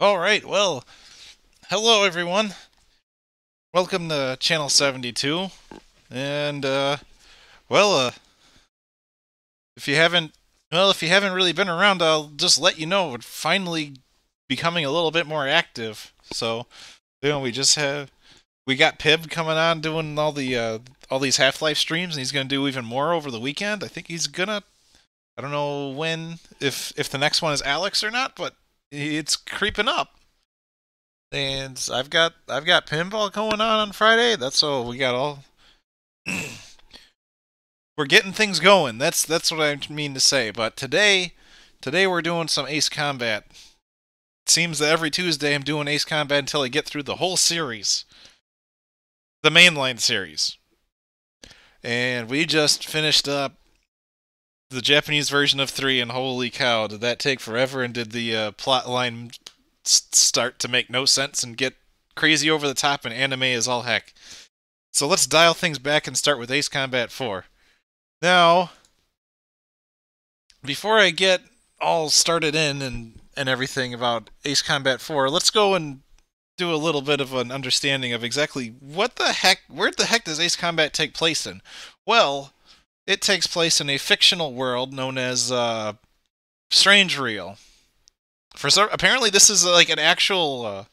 All right, well, hello everyone. Welcome to Channel 72. And well, if you haven't if you haven't really been around, I'll just let you know we're finally becoming a little bit more active. So, we got Pib coming on doing all these Half-Life streams, and he's going to do even more over the weekend. I think he's gonna I don't know when if the next one is Alex or not, but it's creeping up. And I've got pinball going on Friday. That's all we got. All we're getting things going. That's what I mean to say. But today we're doing some Ace Combat. It seems that every Tuesday I'm doing Ace Combat until I get through the whole series, the mainline series. And we just finished up the Japanese version of 3, and holy cow, did that take forever? And did the plot line start to make no sense and get crazy over the top and anime as all heck? So let's dial things back and start with Ace Combat 4. Now, before I get all started in and everything about Ace Combat 4, let's go and do a little bit of an understanding of exactly where the heck does Ace Combat take place in? Well, it takes place in a fictional world known as Strange Real. Apparently this is like an actual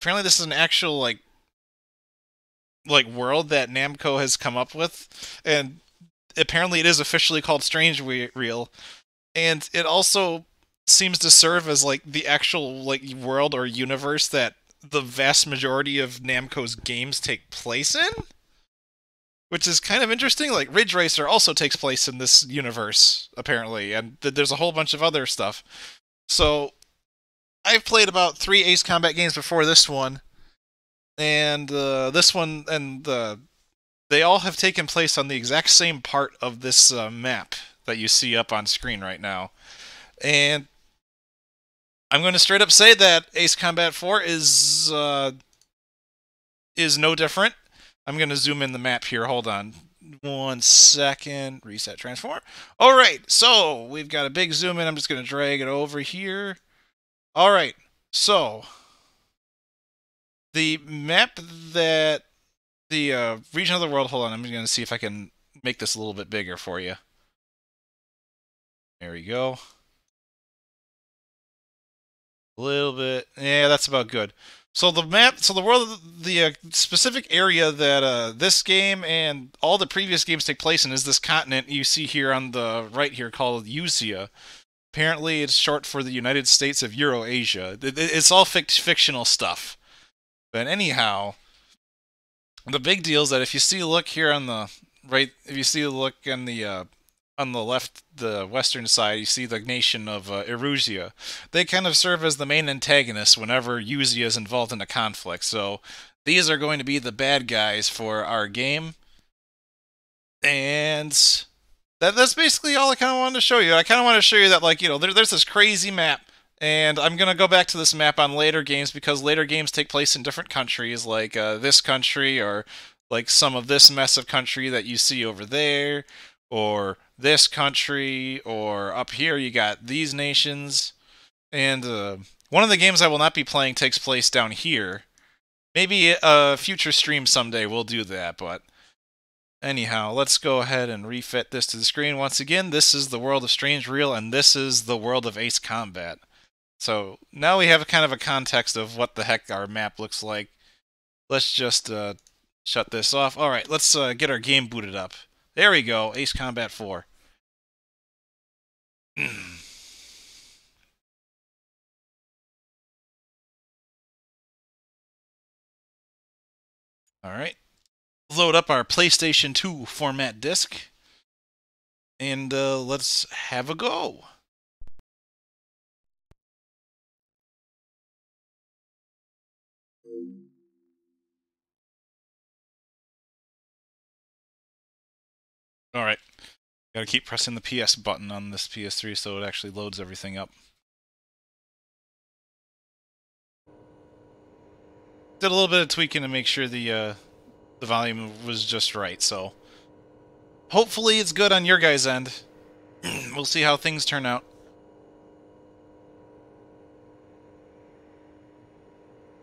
apparently this is an actual like world that Namco has come up with, and apparently it is officially called Strange Real, and it also seems to serve as like the actual like world or universe that the vast majority of Namco's games take place in, which is kind of interesting. Like Ridge Racer also takes place in this universe apparently, and there's a whole bunch of other stuff. So I've played about 3 Ace Combat games before this one, and this one and they all have taken place on the exact same part of this map that you see up on screen right now. And I'm going to straight up say that Ace Combat 4 is no different. I'm going to zoom in the map here. Hold on. 1 second. Reset transform. All right. So we've got a big zoom in. I'm just going to drag it over here. All right. So the map that the region of the world. Hold on. I'm going to see if I can make this a little bit bigger for you. There we go. A little bit. Yeah, that's about good. So the map, so the world, the specific area that this game and all the previous games take place in is this continent you see here on the right here called Eusia. Apparently, it's short for the United States of Eurasia. It's all fictional stuff. But anyhow, the big deal is that if you see a look here on the right, if you see a look on the left, the western side, you see the nation of Erusia. They kind of serve as the main antagonists whenever Eusia is involved in a conflict. So these are going to be the bad guys for our game, and that's basically all I kind of wanted to show you. I kind of want to show you that, like, there's this crazy map, and I'm gonna go back to this map on later games because later games take place in different countries, like this country, or like some of this mess of country that you see over there, or this country, or up here you got these nations. And one of the games I will not be playing takes place down here. Maybe a future stream someday we'll do that, but anyhow, let's go ahead and refit this to the screen. Once again, this is the world of Strange Real, and this is the world of Ace Combat. So now we have kind of a context of what the heck our map looks like. Let's just shut this off. Alright, let's get our game booted up. There we go, Ace Combat 4. Alright. Load up our PlayStation 2 format disc, and let's have a go. Alright. Gotta keep pressing the PS button on this PS3 so it actually loads everything up. Did a little bit of tweaking to make sure the volume was just right, so hopefully it's good on your guys' end. We'll see how things turn out.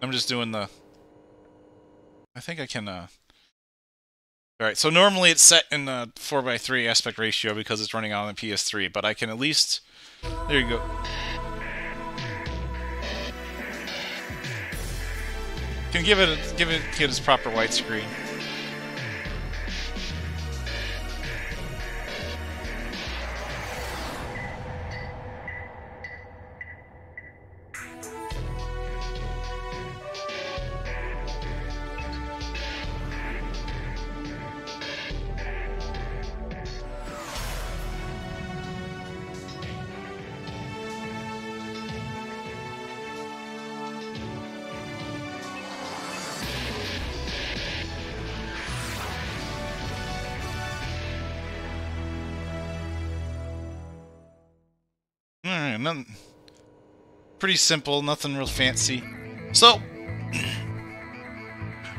I'm just doing the... I think I can... Alright, so normally it's set in a 4:3 aspect ratio because it's running on the PS3, but I can at least... There you go. Can give it its proper widescreen. Alright, pretty simple, nothing real fancy. So,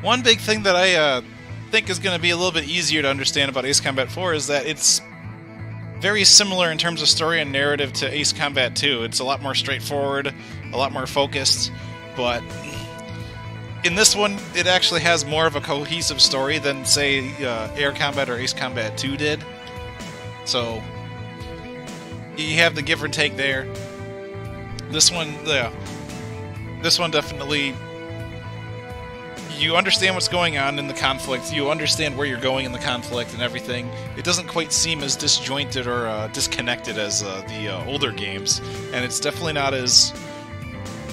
one big thing that I think is going to be a little bit easier to understand about Ace Combat 4 is that it's very similar in terms of story and narrative to Ace Combat 2. It's a lot more straightforward, a lot more focused, but in this one, it actually has more of a cohesive story than, say, Air Combat or Ace Combat 2 did. So, you have the give or take there. This one, yeah. This one definitely... You understand what's going on in the conflict, you understand where you're going in the conflict and everything. It doesn't quite seem as disjointed or disconnected as the older games, and it's definitely not as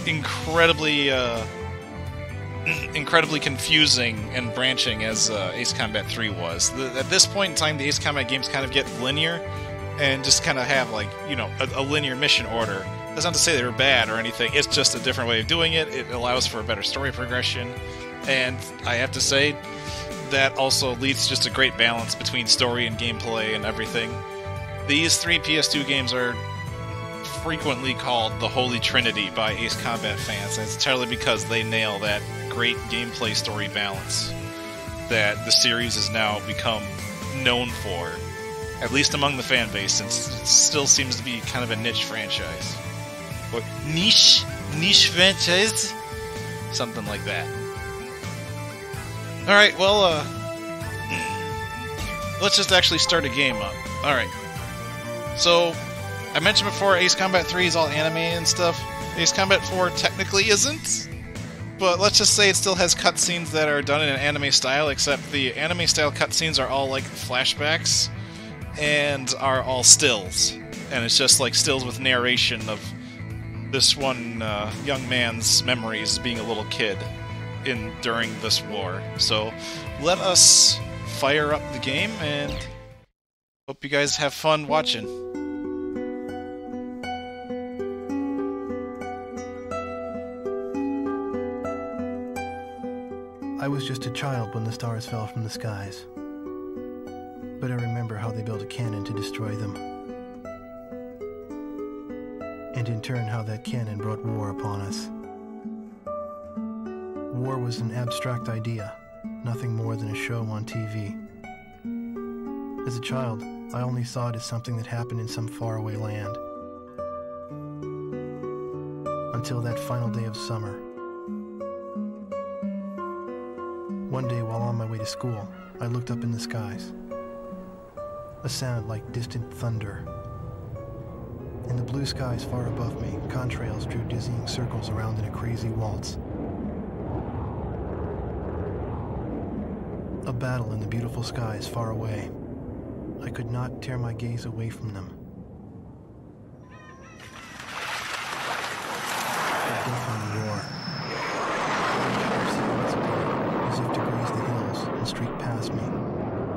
incredibly confusing and branching as Ace Combat 3 was. At this point in time, the Ace Combat games kind of get linear, and just kind of have, like, you know, a linear mission order. That's not to say they were bad or anything, it's just a different way of doing it. It allows for a better story progression, and I have to say, that also leads to just a great balance between story and gameplay and everything. These three PS2 games are frequently called the Holy Trinity by Ace Combat fans, and it's entirely because they nail that great gameplay story balance that the series has now become known for. At least among the fan base, since it still seems to be kind of a niche franchise. Or niche franchise? Something like that. Alright, well, let's just actually start a game up. Alright. So, I mentioned before, Ace Combat 3 is all anime and stuff. Ace Combat 4 technically isn't, but let's just say it still has cutscenes that are done in an anime style, except the anime style cutscenes are all like flashbacks, and are all stills. And it's just like stills with narration of this one young man's memories being a little kid during this war. So let us fire up the game, and hope you guys have fun watching. I was just a child when the stars fell from the skies. But I remember how they built a cannon to destroy them. And in turn how that cannon brought war upon us. War was an abstract idea, nothing more than a show on TV. As a child, I only saw it as something that happened in some faraway land. Until that final day of summer. One day while on my way to school, I looked up in the skies. A sound like distant thunder. In the blue skies far above me, contrails drew dizzying circles around in a crazy waltz. A battle in the beautiful skies far away. I could not tear my gaze away from them. A deafening roar. As if to graze the hills and streak past me.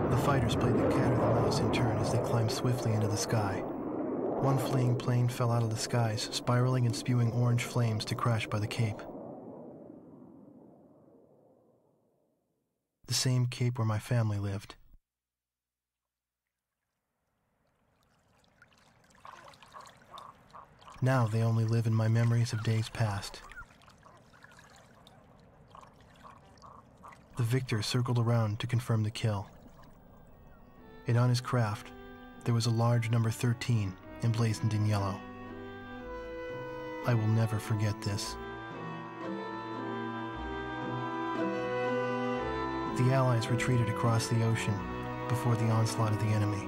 The fighters played the cat or the mouse in turn as they climbed swiftly into the sky. One fleeing plane fell out of the skies, spiraling and spewing orange flames to crash by the Cape. The same Cape where my family lived. Now they only live in my memories of days past. The victor circled around to confirm the kill. And on his craft, there was a large number 13 emblazoned in yellow. I will never forget this. The Allies retreated across the ocean before the onslaught of the enemy.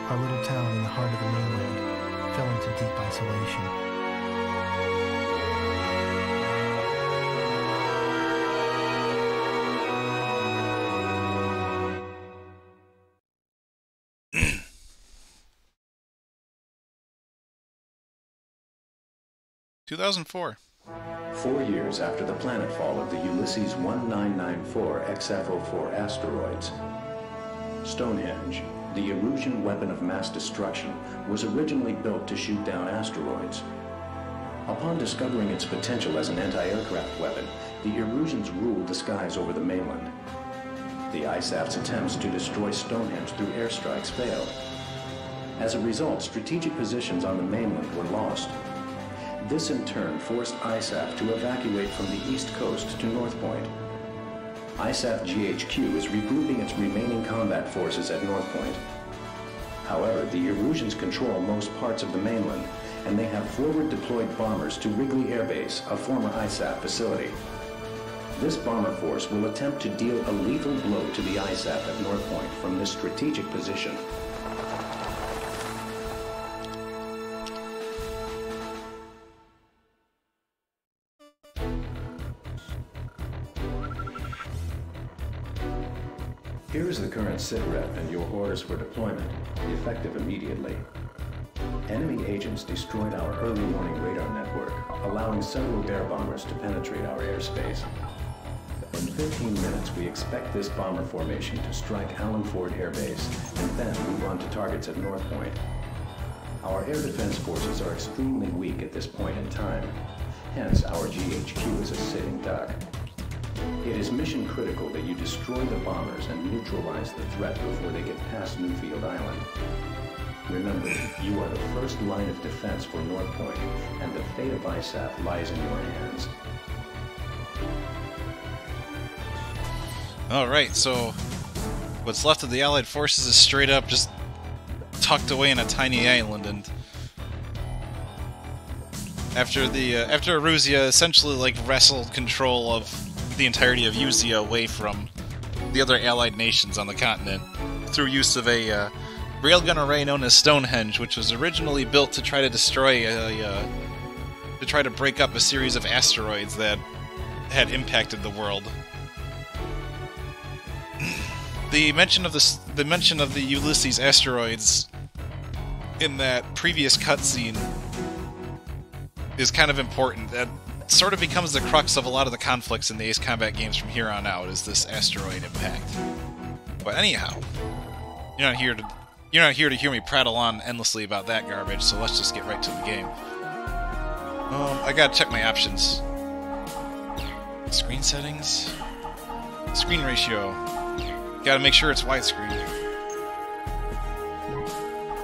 Our little town in the heart of the mainland fell into deep isolation. 2004. 4 years after the planetfall of the Ulysses 1994 XF-04 asteroids, Stonehenge, the Erusian weapon of mass destruction, was originally built to shoot down asteroids. Upon discovering its potential as an anti-aircraft weapon, the Erusians ruled the skies over the mainland. The ISAF's attempts to destroy Stonehenge through airstrikes failed. As a result, strategic positions on the mainland were lost. This in turn forced ISAF to evacuate from the east coast to North Point. ISAF GHQ is regrouping its remaining combat forces at North Point. However, the Erusians control most parts of the mainland, and they have forward-deployed bombers to Wrigley Air Base, a former ISAF facility. This bomber force will attempt to deal a lethal blow to the ISAF at North Point from this strategic position. Here is the current sitrep and your orders for deployment, effective immediately. Enemy agents destroyed our early warning radar network, allowing several air bombers to penetrate our airspace. In 15 minutes, we expect this bomber formation to strike Allen Ford Air Base and then move on to targets at North Point. Our air defense forces are extremely weak at this point in time. Hence, our GHQ is a sitting duck. It is mission critical that you destroy the bombers and neutralize the threat before they get past Newfield Island. Remember, you are the first line of defense for North Point, and the fate of ISAF lies in your hands. Alright, so what's left of the Allied forces is straight up just tucked away in a tiny island, and after Erusia essentially like wrestled control of the entirety of Usia away from the other Allied nations on the continent through use of a railgun array known as Stonehenge, which was originally built to try to destroy to try to break up a series of asteroids that had impacted the world. The mention of the Ulysses asteroids in that previous cutscene is kind of important. That sort of becomes the crux of a lot of the conflicts in the Ace Combat games from here on out, is this asteroid impact. But anyhow, you're not here to hear me prattle on endlessly about that garbage, so let's just get right to the game. I gotta check my options. Screen settings? Screen ratio. Gotta make sure it's widescreen.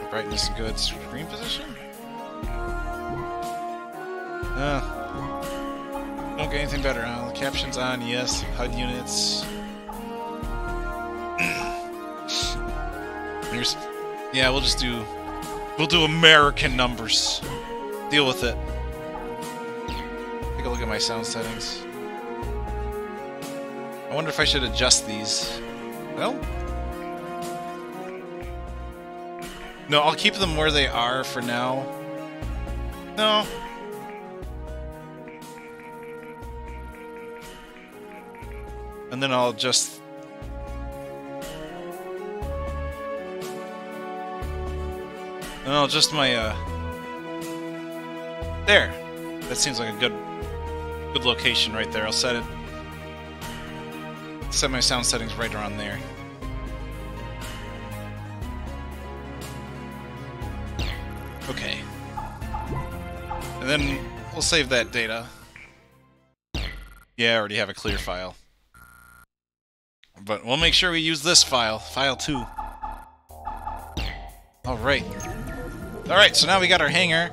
Brightness good. Screen position? Don't get anything better. The captions on, yes. HUD units. Yeah, we'll do American numbers. Deal with it. Take a look at my sound settings. I wonder if I should adjust these. Well, no, I'll keep them where they are for now. No. And then I'll just... And I'll adjust my, there! That seems like a good location right there. I'll set my sound settings right around there. Okay. And then we'll save that data. Yeah, I already have a clear file. But we'll make sure we use this file, file 2. Alright. Alright, so now we got our hangar.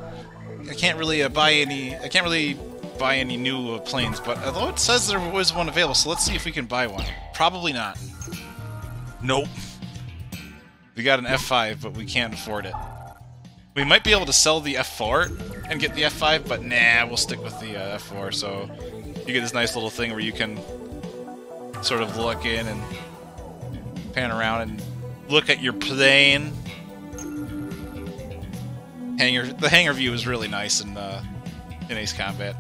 I can't really buy any new planes, but although it says there was one available, so let's see if we can buy one. Probably not. Nope. We got an F5, but we can't afford it. We might be able to sell the F4 and get the F5, but nah, we'll stick with the F4. So you get this nice little thing where you can sort of look in and pan around and look at your plane. The hangar view is really nice in Ace Combat.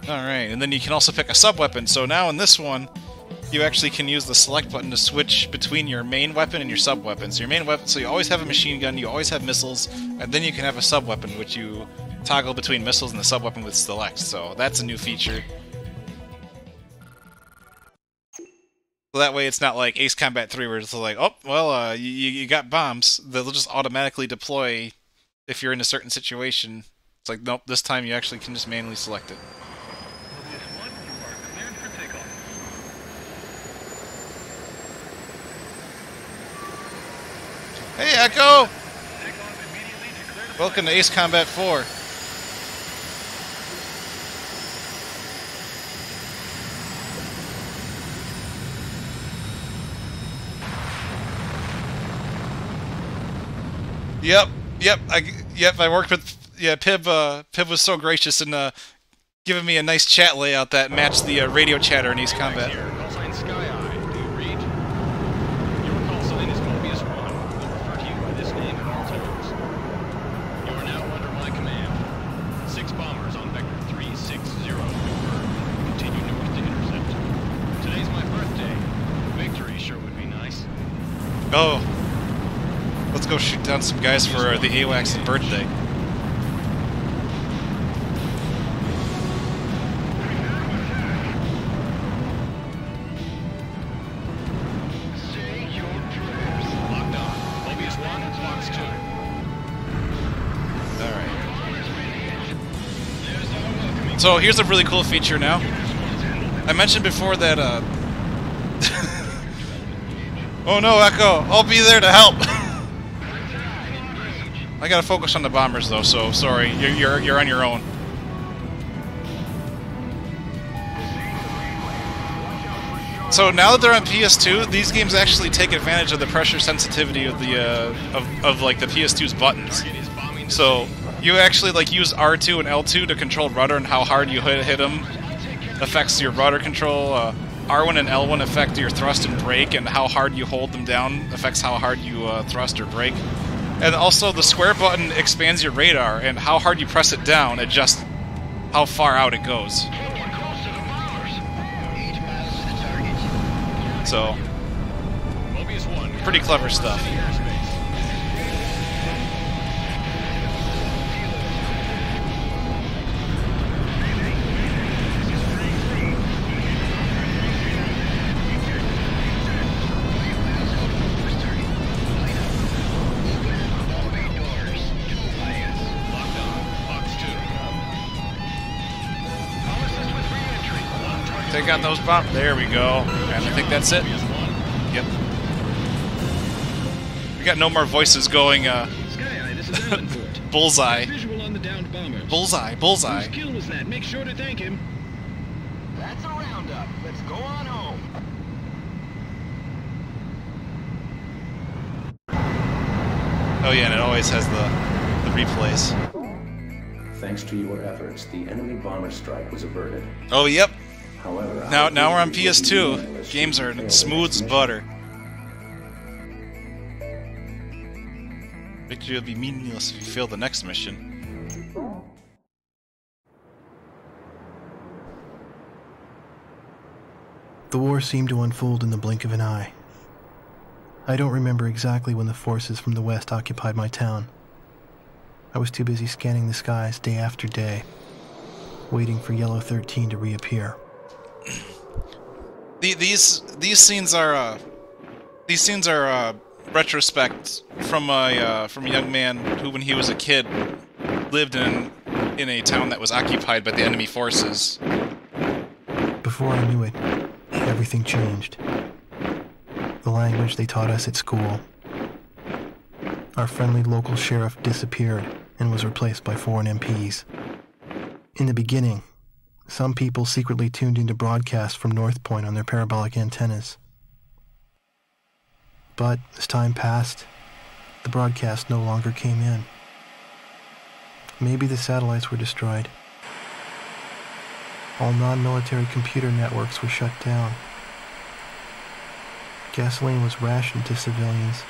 Alright, and then you can also pick a sub-weapon. So now in this one, you actually can use the select button to switch between your main weapon and your sub-weapon. So your main weapon, so you always have a machine gun, you always have missiles, and then you can have a sub-weapon, which you toggle between missiles and the sub-weapon with select. So that's a new feature. So that way it's not like Ace Combat 3 where it's like, oh, well, you got bombs. They'll just automatically deploy if you're in a certain situation. It's like, nope, this time you actually can just manually select it. Hey, Echo! Welcome to Ace Combat 4. Yep, I worked with, Pib was so gracious in giving me a nice chat layout that matched the radio chatter in Ace Combat. Call sign Sky Eye. Do you read? Your call sign is Mobius 1. We'll refer to you by this name at all times. You are now under my command. 6 bombers on vector 360. Continue north to intercept. Today's my birthday. Victory sure would be nice. Oh. Let's go shoot down some guys for the AWACS' birthday. Locked on. Mobius 1, Fox 2. Alright. So here's a really cool feature now. I mentioned before that, oh no, Echo! I'll be there to help! I gotta focus on the bombers though, so sorry, you're on your own. So now that they're on PS2, these games actually take advantage of the pressure sensitivity of the of like the PS2's buttons. So you actually like use R2 and L2 to control rudder, and how hard you hit them affects your rudder control. R1 and L1 affect your thrust and brake, and how hard you hold them down affects how hard you thrust or brake. And also, the square button expands your radar, and how hard you press it down adjusts how far out it goes. So, pretty clever stuff. Take out those bombs. There we go. And I think that's it. Yep. We got no more voices going, bullseye. Bullseye, bullseye. Whose kill was that? Make sure to thank him. That's a roundup. Let's go on home. Oh yeah, and it always has the replays. Thanks to your efforts, the enemy bomber strike was averted. Oh yep. However, Now we're on PS2. Games are smooth as butter. Victory will be meaningless if you fail the next mission. The war seemed to unfold in the blink of an eye. I don't remember exactly when the forces from the west occupied my town. I was too busy scanning the skies day after day, waiting for Yellow 13 to reappear. These scenes are retrospect from a young man who, when he was a kid, lived in a town that was occupied by the enemy forces. Before I knew it, everything changed. The language they taught us at school. Our friendly local sheriff disappeared and was replaced by foreign MPs. In the beginning, some people secretly tuned into broadcasts from North Point on their parabolic antennas. But as time passed, the broadcast no longer came in. Maybe the satellites were destroyed. All non-military computer networks were shut down. Gasoline was rationed to civilians.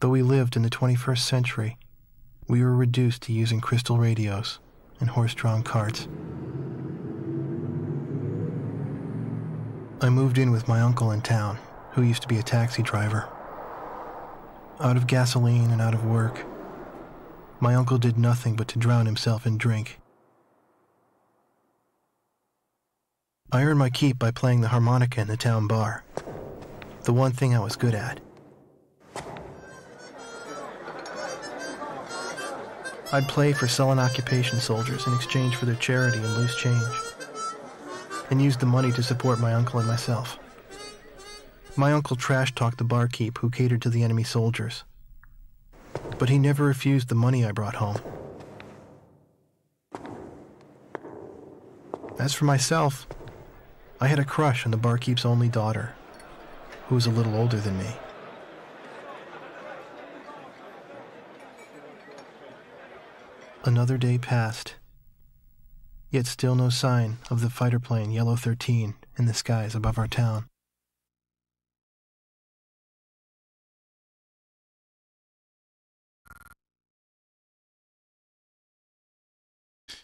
Though we lived in the 21st century, we were reduced to using crystal radios and horse-drawn carts. I moved in with my uncle in town, who used to be a taxi driver. Out of gasoline and out of work, my uncle did nothing but to drown himself in drink. I earned my keep by playing the harmonica in the town bar, the one thing I was good at. I'd play for sullen occupation soldiers in exchange for their charity and loose change, and used the money to support my uncle and myself. My uncle trash-talked the barkeep who catered to the enemy soldiers, but he never refused the money I brought home. As for myself, I had a crush on the barkeep's only daughter, who was a little older than me. Another day passed, yet still no sign of the fighter plane Yellow 13 in the skies above our town.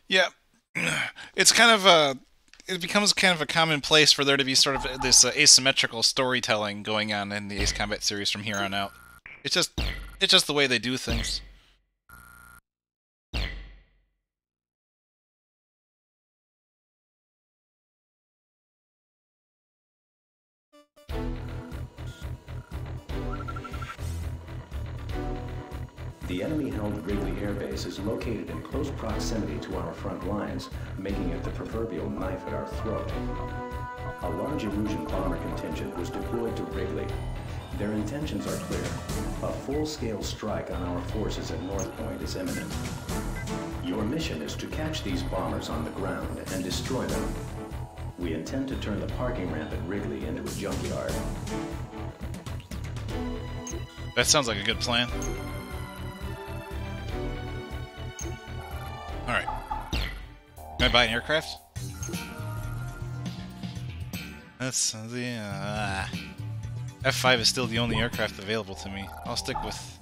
Yeah, it's kind of a. It becomes kind of a commonplace for there to be sort of this asymmetrical storytelling going on in the Ace Combat series from here on out. It's just the way they do things. The enemy-held Wrigley Air Base is located in close proximity to our front lines, making it the proverbial knife at our throat. A large Erusian bomber contingent was deployed to Wrigley. Their intentions are clear. A full-scale strike on our forces at North Point is imminent. Your mission is to catch these bombers on the ground and destroy them. We intend to turn the parking ramp at Wrigley into a junkyard. That sounds like a good plan. Alright. Can I buy an aircraft? That's the... F5 is still the only aircraft available to me. I'll stick with...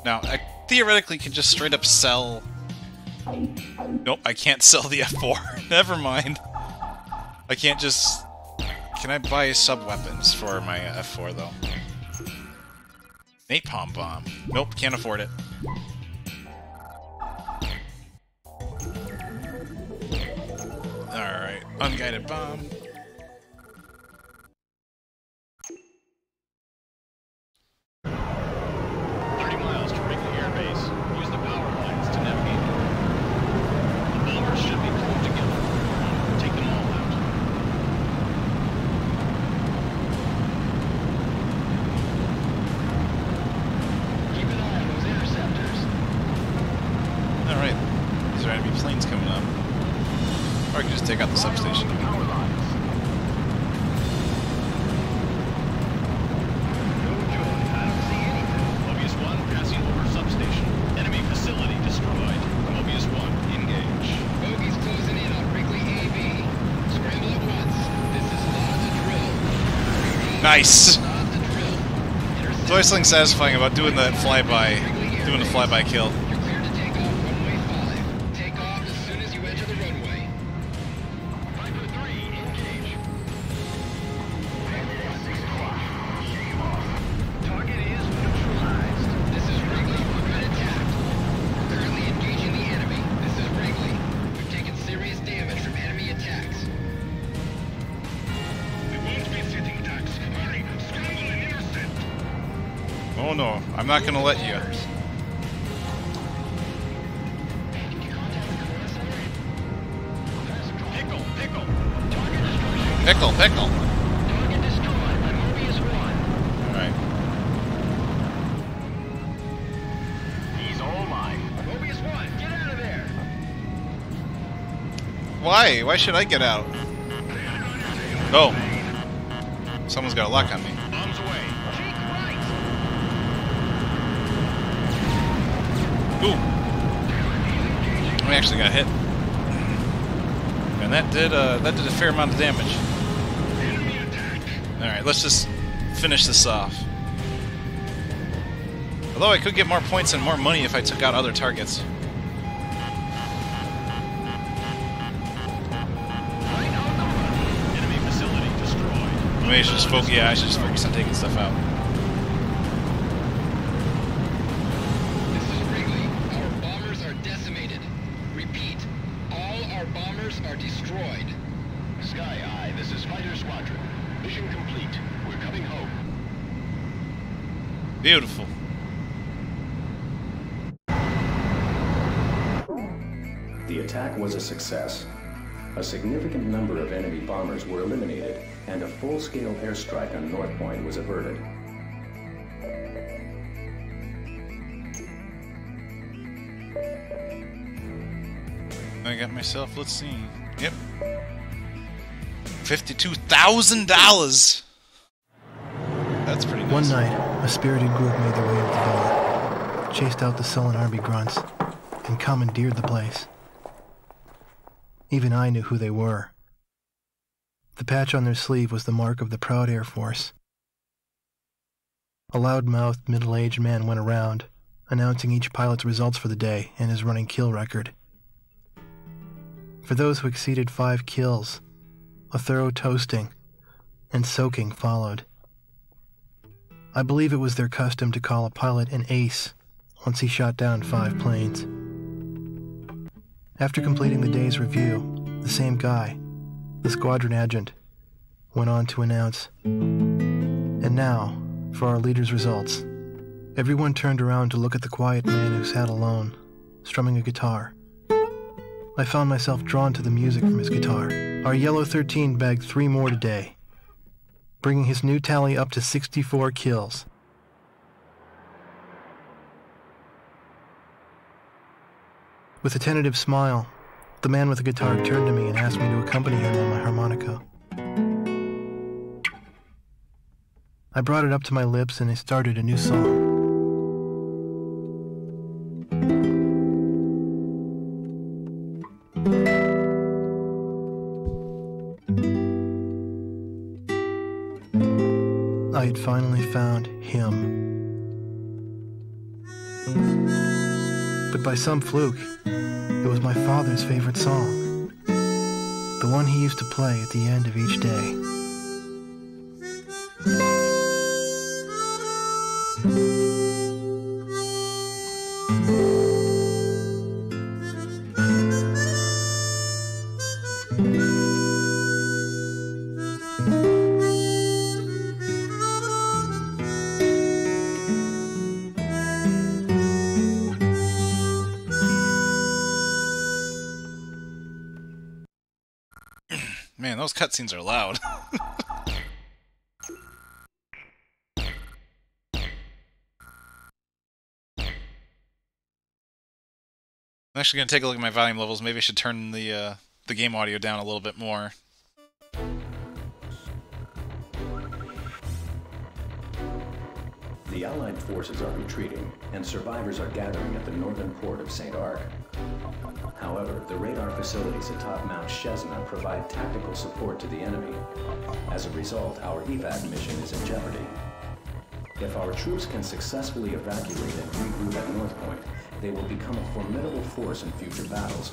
Now, I theoretically could just straight up sell... Nope, I can't sell the F4. Never mind. I can't just... Can I buy sub-weapons for my F4, though? Napalm bomb. Nope, can't afford it. Alright, unguided bomb. Take out the substation. Mobius 1 passing over substation. Enemy facility destroyed. Mobius 1, engage. Bogies closing in on Wrigley AB. Scramble at once. This is law to drill. Nice! Law to drill. There's always something satisfying about doing that flyby, doing the flyby kill. You're clear to take off runway 5. Take off as soon as you enter the runway. Oh no, I'm not gonna let you. Pickle, pickle. Pickle, pickle. Target destroyed by Mobius 1. Alright. He's all mine. Mobius 1, get out of there. Why? Why should I get out? Oh. Someone's got a lock on me. Bombs away. Take right. Ooh. We actually got hit. And that did a fair amount of damage. Alright, let's just finish this off. Although I could get more points and more money if I took out other targets. Enemy facility destroyed. Maybe I should just focus. Yeah, I should just focus on taking stuff out. This is Wrigley. Our bombers are decimated. Repeat, all our bombers are destroyed. Sky Eye, this is Fighter Squadron. Mission complete. We're coming home. Beautiful. The attack was a success. A significant number of enemy bombers were eliminated, and a full-scale airstrike on North Point was averted. I got myself, let's see. Yep. $52,000! That's pretty nice. One night, a spirited group made their way into the villa, chased out the sullen army grunts, and commandeered the place. Even I knew who they were. The patch on their sleeve was the mark of the proud Air Force. A loud-mouthed, middle-aged man went around, announcing each pilot's results for the day and his running kill record. For those who exceeded 5 kills, a thorough toasting and soaking followed. I believe it was their custom to call a pilot an ace once he shot down 5 planes. After completing the day's review, the same guy, the squadron adjutant, went on to announce, "And now, for our leader's results." Everyone turned around to look at the quiet man who sat alone, strumming a guitar. I found myself drawn to the music from his guitar. Our Yellow 13 bagged 3 more today, bringing his new tally up to 64 kills. With a tentative smile, the man with the guitar turned to me and asked me to accompany him on my harmonica. I brought it up to my lips and I started a new song. I had finally found him. But by some fluke, it was my father's favorite song. The one he used to play at the end of each day. Man, those cutscenes are loud. I'm actually going to take a look at my volume levels. Maybe I should turn the game audio down a little bit more. The Allied forces are retreating, and survivors are gathering at the northern port of St. Arc. However, the radar facilities atop Mount Shesna provide tactical support to the enemy. As a result, our evac mission is in jeopardy. If our troops can successfully evacuate and regroup at North Point, they will become a formidable force in future battles.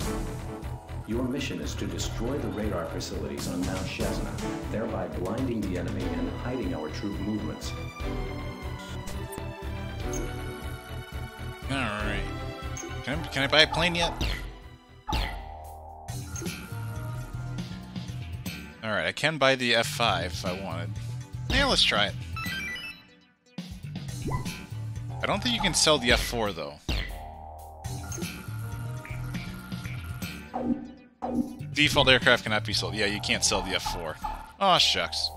Your mission is to destroy the radar facilities on Mount Shesna, thereby blinding the enemy and hiding our troop movements. Alright. Can I buy a plane yet? Alright, I can buy the F5 if I wanted. Yeah, let's try it. I don't think you can sell the F4, though. Default aircraft cannot be sold. Yeah, you can't sell the F4. Aw, shucks.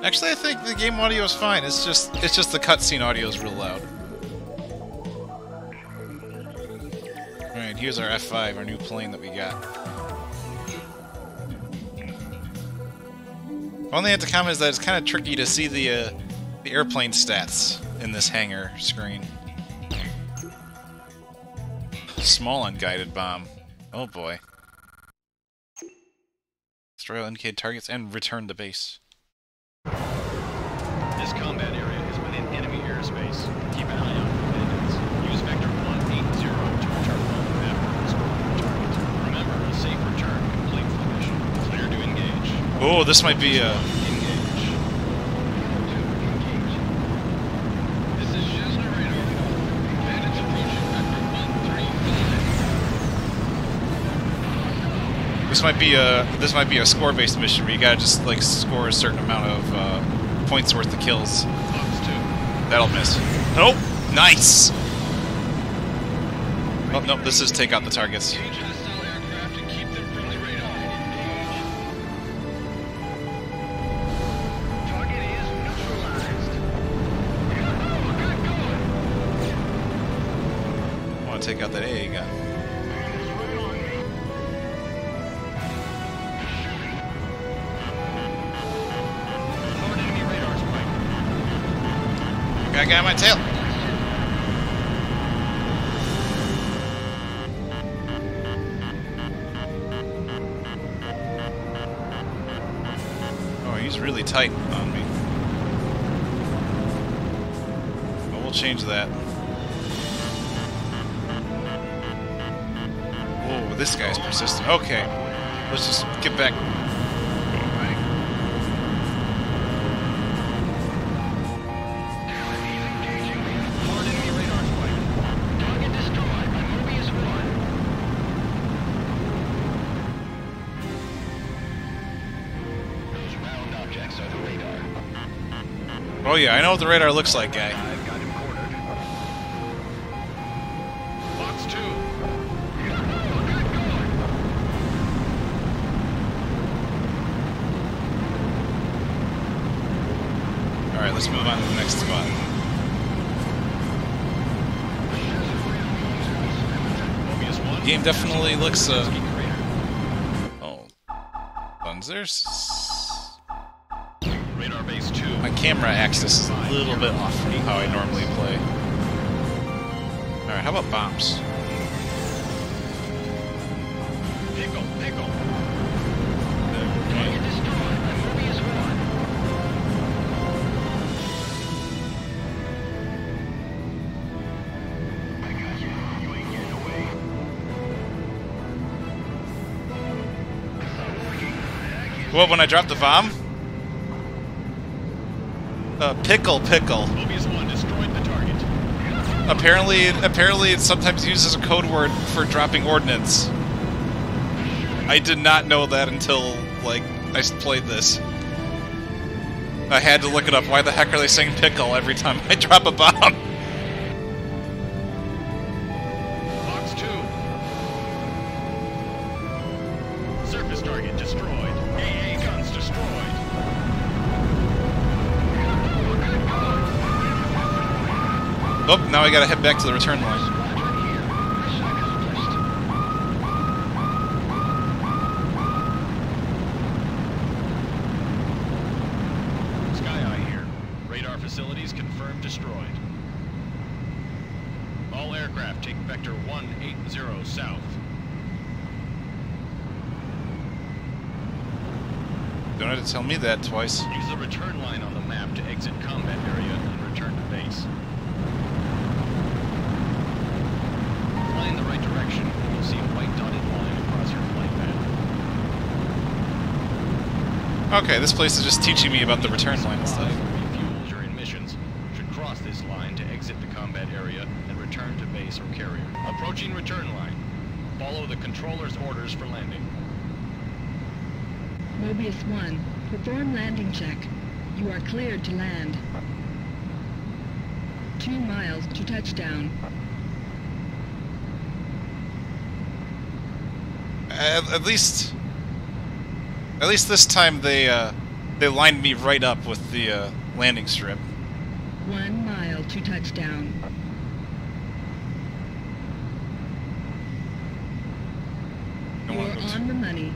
Actually, I think the game audio is fine. It's just the cutscene audio is real loud. Alright, here's our F5, our new plane that we got. Only have to comment is that it's kind of tricky to see the airplane stats in this hangar screen. Small unguided bomb. Oh boy. Destroy all indicated targets and return to base. This combat area is within enemy airspace. Keep an eye out for bandits. Use Vector 180 to return home after destroying the target. Remember, a safe return completes the mission. Clear to engage. Oh, this might be a... Engage. This is Chesner radar. Bandits approaching Vector 135. This might be a score-based mission where you gotta just like score a certain amount of points worth of kills. Fox 2. That'll miss. Nope. Nice. Oh nope. This is take out the targets. Engage hostile aircraft and keep them from the radar. Target is neutralized. I want to take out that AA gun. Forward enemy radar spike. Got a guy on my tail. Oh, he's really tight on me. Well, we'll change that. Oh, this guy's persistent. Okay, let's just get back. Forward enemy radar spike. Target destroyed by Mobius 1. Those round objects are the radar. Oh yeah, I know what the radar looks like, guy. I've got him cornered. Fox 2. Alright, let's move on to the next spot. Mobius 1. The game definitely looks, Ski crater. oh. Buns, there's... Radar base 2. My camera axis is a little bit off from how I normally play. Alright, how about bombs? Pickle, pickle. Target destroyed by Mobius 1. I got you. You ain't getting away. It's not working. Well, when I dropped the bomb? Pickle. Mobius 1 destroyed the target. Apparently it's sometimes used as a code word for dropping ordnance. I did not know that until, like, I played this. I had to look it up. Why the heck are they saying pickle every time I drop a bomb? Fox 2. Surface target destroyed. AA guns destroyed. Oh, now I gotta head back to the return line. Sky Eye here. Radar facilities confirmed destroyed. All aircraft take Vector 180 south. Don't have to tell me that twice. Use the return line on the map to exit combat area and return to base. Fly in the right direction, and you'll see a white dotted line across your flight path. Okay, this place is just teaching me about the return line and stuff. Refuel during missions should cross this line to exit the combat area and return to base or carrier. Approaching return line. Follow the controller's orders for landing. Mobius 1, perform landing check. You are cleared to land. 2 miles to touchdown. At least this time they lined me right up with the landing strip. 1 mile to touchdown. Don't You're want to- on the money.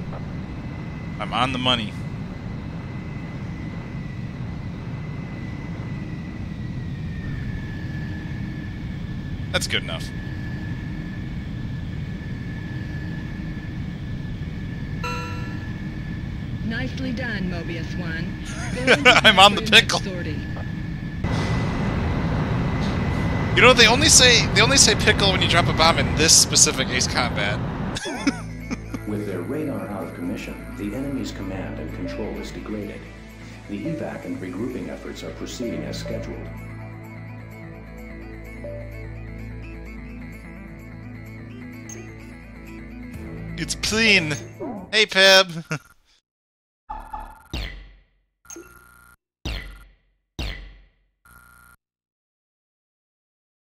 I'm on the money. That's good enough. Nicely done, Mobius 1. Go and prepare I'm on for the your next pickle. sortie. You know, they only say pickle when you drop a bomb in this specific Ace Combat. With their radar out of commission, the enemy's command and control is degraded. The evac and regrouping efforts are proceeding as scheduled. It's clean. Hey, Peb.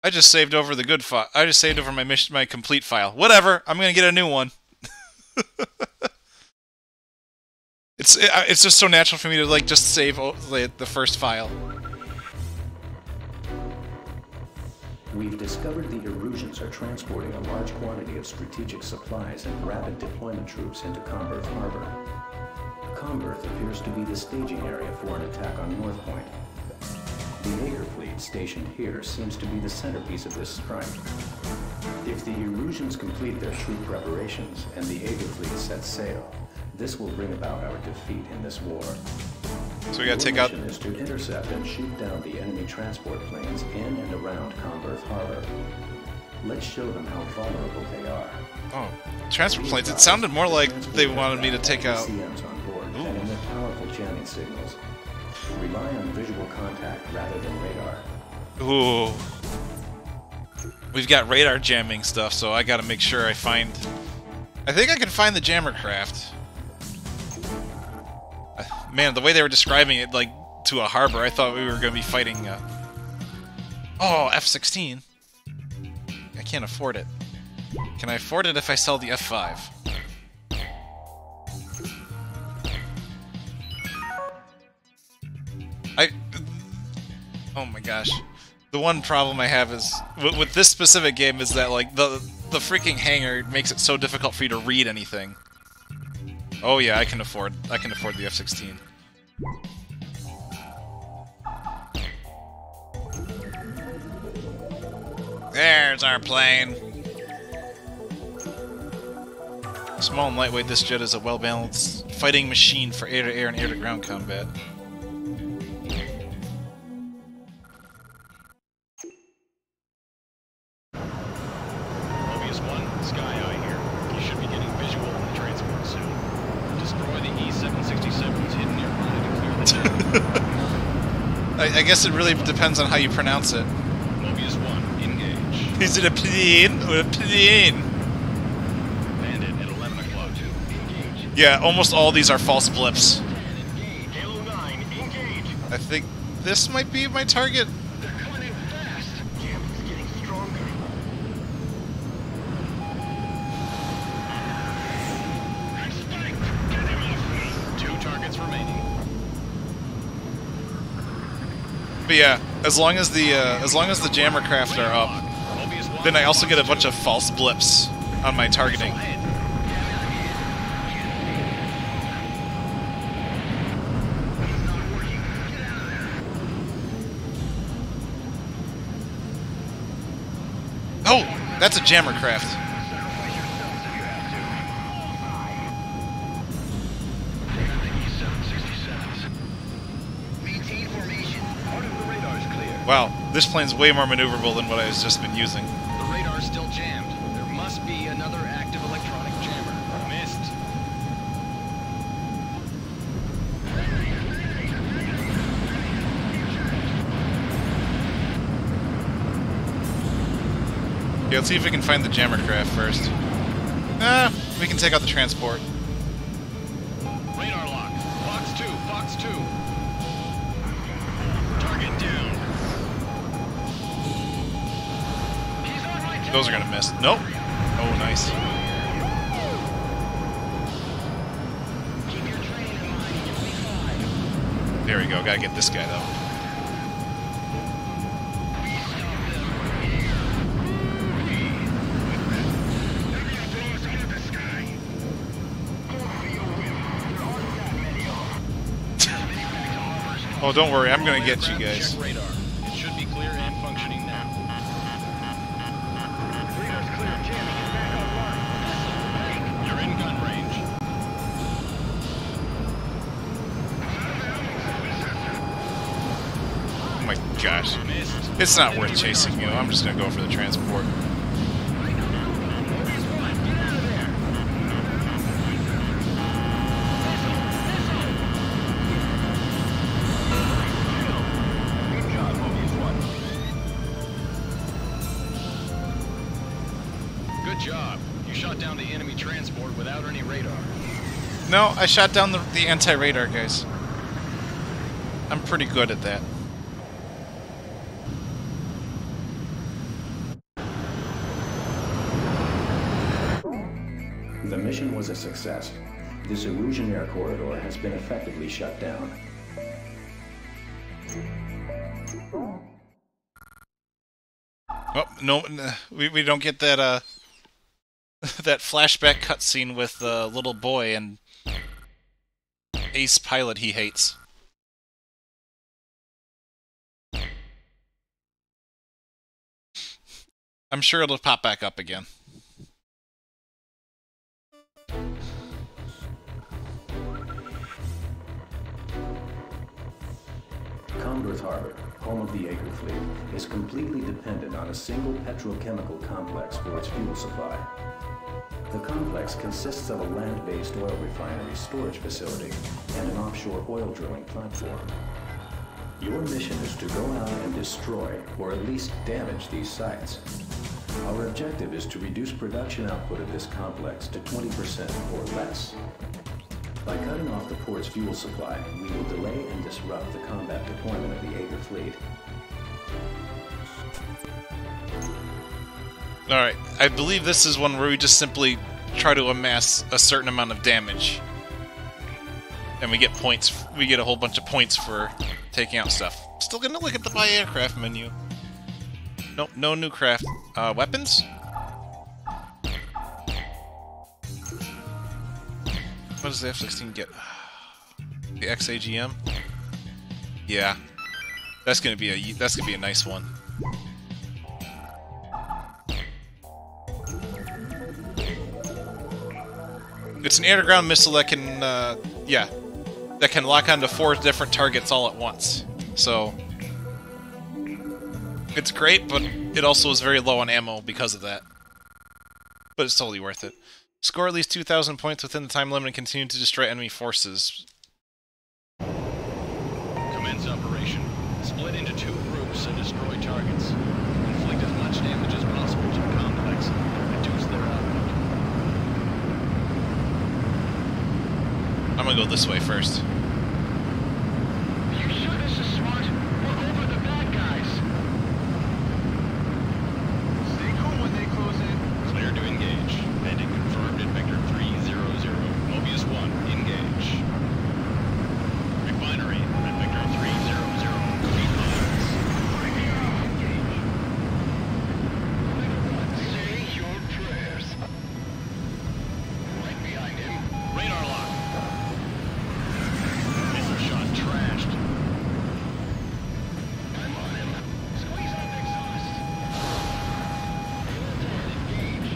I just saved over the good file. I just saved over my complete file. Whatever. I'm gonna get a new one. It's just so natural for me to like just save the first file. We've discovered the Erusians are transporting a large quantity of strategic supplies and rapid deployment troops into Comberth Harbor. Comberth appears to be the staging area for an attack on North Point. The Aegir fleet stationed here seems to be the centerpiece of this strike. If the Erusians complete their troop preparations and the Aegir fleet sets sail, this will bring about our defeat in this war. So we gotta take out... Our mission is to intercept and shoot down the enemy transport planes in and around Comberth Harbor. Let's show them how vulnerable they are. Oh, transport planes. It sounded more like they wanted me to take out... CMs on board and emit powerful jamming signals. Rely on visual contact rather than radar. Ooh. We've got radar jamming stuff, so I gotta make sure I find... I think I can find the jammer craft. Man, the way they were describing it, like, to a harbor, I thought we were gonna be fighting, Oh, F-16. I can't afford it. Can I afford it if I sell the F-5? Oh my gosh. The one problem I have is with this specific game is that like the freaking hangar makes it so difficult for you to read anything. Oh yeah, I can afford the F-16. There's our plane. Small and lightweight, this jet is a well-balanced fighting machine for air-to-air and air-to-ground combat. Mobius 1, Sky Eye here. You should be getting visual on the transport soon. Destroy the E-767s hidden nearby to clear the deck. I guess it really depends on how you pronounce it. Mobius 1, engage. Is it a plane or a plane? Bandit at 11 o'clock. Engage. Yeah, almost all these are false blips. Engage. Halo 9, engage. I think this might be my target. They're coming in fast. Jamming's getting stronger. I'm spiked. Get him off me. 2 targets remaining. But yeah, as long as the jammer craft are up, Mobius 1, then I also get a bunch of false blips on my targeting. Oh, that's a jammer craft. Wow, this plane's way more maneuverable than what I've just been using. The radar's still jammed. There must be another active electronic jammer. Missed. Yeah, let's see if we can find the jammer craft first. We can take out the transport. Radar lock. Fox 2, Fox 2. Target down. He's on my tail. Those are gonna miss. Nope. Oh, nice. Keep your training in mind. You'll be fine. There we go. Gotta get this guy though. Oh, don't worry. I'm gonna get you guys. Check radar. It should be clear and functioning now. Radar's clear. Jamming is back online. You're in gun range. my gosh. It's not worth chasing you. I'm just gonna go for the transport. Good job. You shot down the enemy transport without any radar. No, I shot down the anti-radar guys. I'm pretty good at that. The mission was a success. This Erusian air corridor has been effectively shut down. Oh, no, we don't get that, that flashback cutscene with the little boy and Ace pilot he hates. I'm sure it'll pop back up again. Congress Harbor, home of the Acre Fleet, is completely dependent on a single petrochemical complex for its fuel supply. The complex consists of a land-based oil refinery storage facility and an offshore oil drilling platform. Your mission is to go out and destroy, or at least damage, these sites. Our objective is to reduce production output of this complex to 20% or less. By cutting off the port's fuel supply, we will delay and disrupt the combat deployment of the Acre Fleet. Alright, I believe this is one where we just simply try to amass a certain amount of damage. And we get points, we get a whole bunch of points for taking out stuff. Still gonna look at the buy aircraft menu. Nope, no new craft. Weapons? What does the F-16 get? The XAGM? Yeah. That's gonna be a nice one. It's an air-to-ground missile that can, yeah, that can lock onto 4 different targets all at once. So, it's great, but it also is very low on ammo because of that. But it's totally worth it. Score at least 2,000 points within the time limit and continue to destroy enemy forces. Commence operation. Split into 2 groups and destroy targets. Inflict as much damage as possible to the complex. Reduce their output. I'm gonna go this way first. You sure this is smart? We're over the bad guys. Stay cool when they close in. Clear to engage. Landing confirmed at Vector 300. Mobius 1, engage. Refinery at Vector 300. Say your prayers. Right behind him. Radar lock. Missile shot trashed. I'm on him. Squeeze off exhaust. Engage.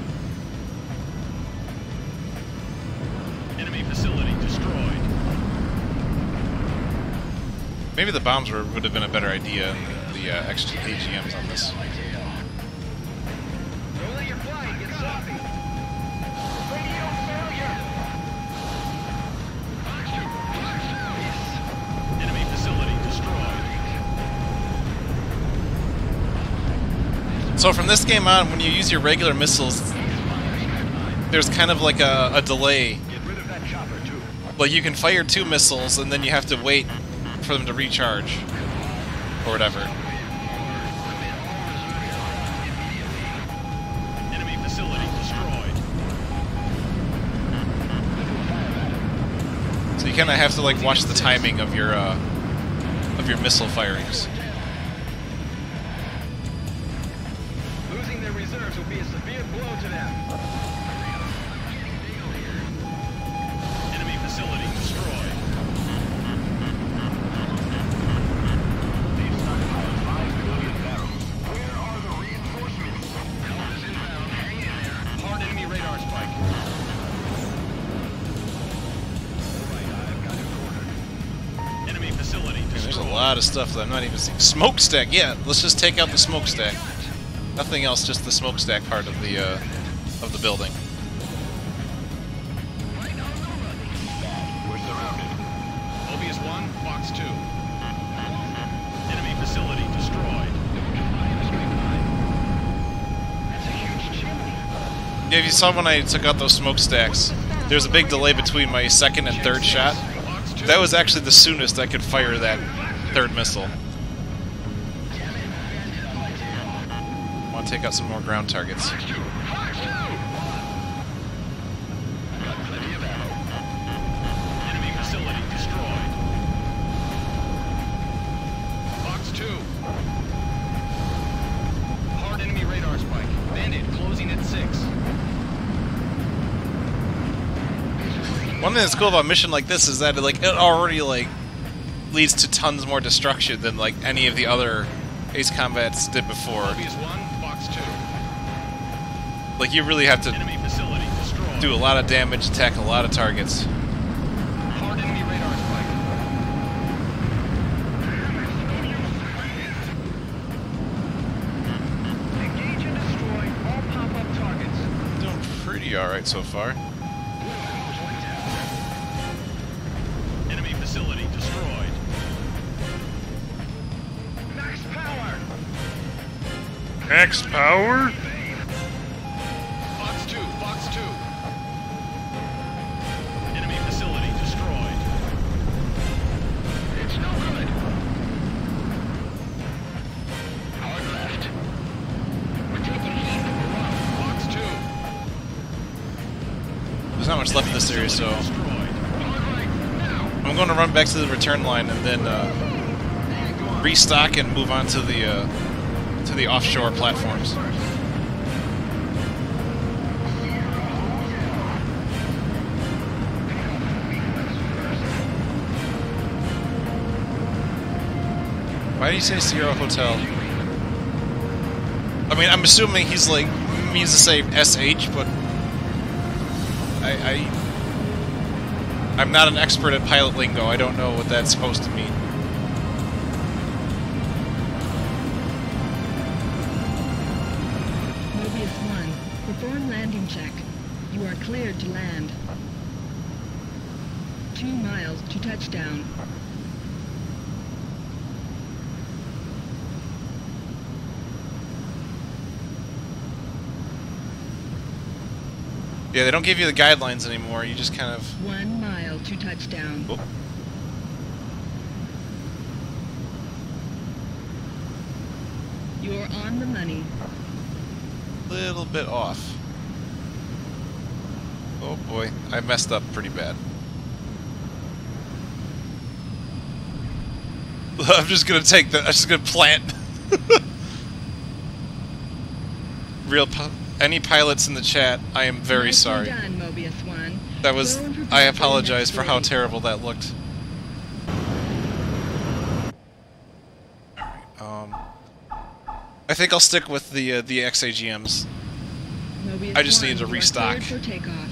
Enemy facility destroyed. Maybe the bombs would have been a better idea than the extra AGMs on this. Don't let your flying get sloppy. Radio failure. Enemy facility destroyed. So from this game on, when you use your regular missiles, there's kind of like a delay. Get rid of that chopper too. Like you can fire 2 missiles and then you have to wait for them to recharge. Or whatever. Enemy facility destroyed. So you kind of have to like watch the timing of your missile firings. Losing their reserves will be a severe blow to them. Enemy facility destroyed. They've stockpiled 5 million barrels. Where are the reinforcements? Help is inbound. Hang in there. Hard enemy radar spike. All right, I've got it ordered. Enemy facility There's a destroyed. lot lot of stuff that I'm not even seeing. Smokestack, yeah. Let's just take out the smokestack. Nothing else, just the smokestack part of the building. We're surrounded. Mobius 1, Fox 2. Enemy facility destroyed. Yeah, if you saw when I took out those smokestacks, there's a big delay between my second and third shot. That was actually the soonest I could fire that third missile. I want to take out some more ground targets. Enemy facility destroyed. Fox 2. Hard enemy radar spike. Bandit closing at 6. One thing that's cool about a mission like this is that it already leads to tons more destruction than any of the other Ace Combats did before. Mobius 1, Fox 2. You really have to Enemy facility destroyed. do a lot of damage, attack a lot of targets. Hard enemy radar spike. Engage and destroy all pop-up targets. Doing pretty alright so far. Enemy facility destroyed. Max power. Max power? Fox 2, Fox 2. Enemy facility destroyed. It's no good. Hard left. We're taking heat. Fox 2. There's not much left of this area, so Destroyed. Hard right now. I'm going to run back to the return line and then restock and move on to the offshore platforms. Why do you say Sierra Hotel? I mean, I'm assuming he's means to say SH, but I'm not an expert at pilot lingo. I don't know what that's supposed to mean. Mobius 1, perform landing check. You are cleared to land. 2 miles to touchdown. Yeah, they don't give you the guidelines anymore. You just kind of... 1 mile to touchdown. Oh. You're on the money. Little bit off. Oh boy, I messed up pretty bad. I'm just gonna take the. I'm just gonna plant. Any pilots in the chat, I am very Nicely sorry. done, Mobius 1. That was. Go and prepare I for the apologize next for how raid. terrible that looked. I think I'll stick with the XAGMs. Mobius I just 1, need to you are restock. cleared for takeoff.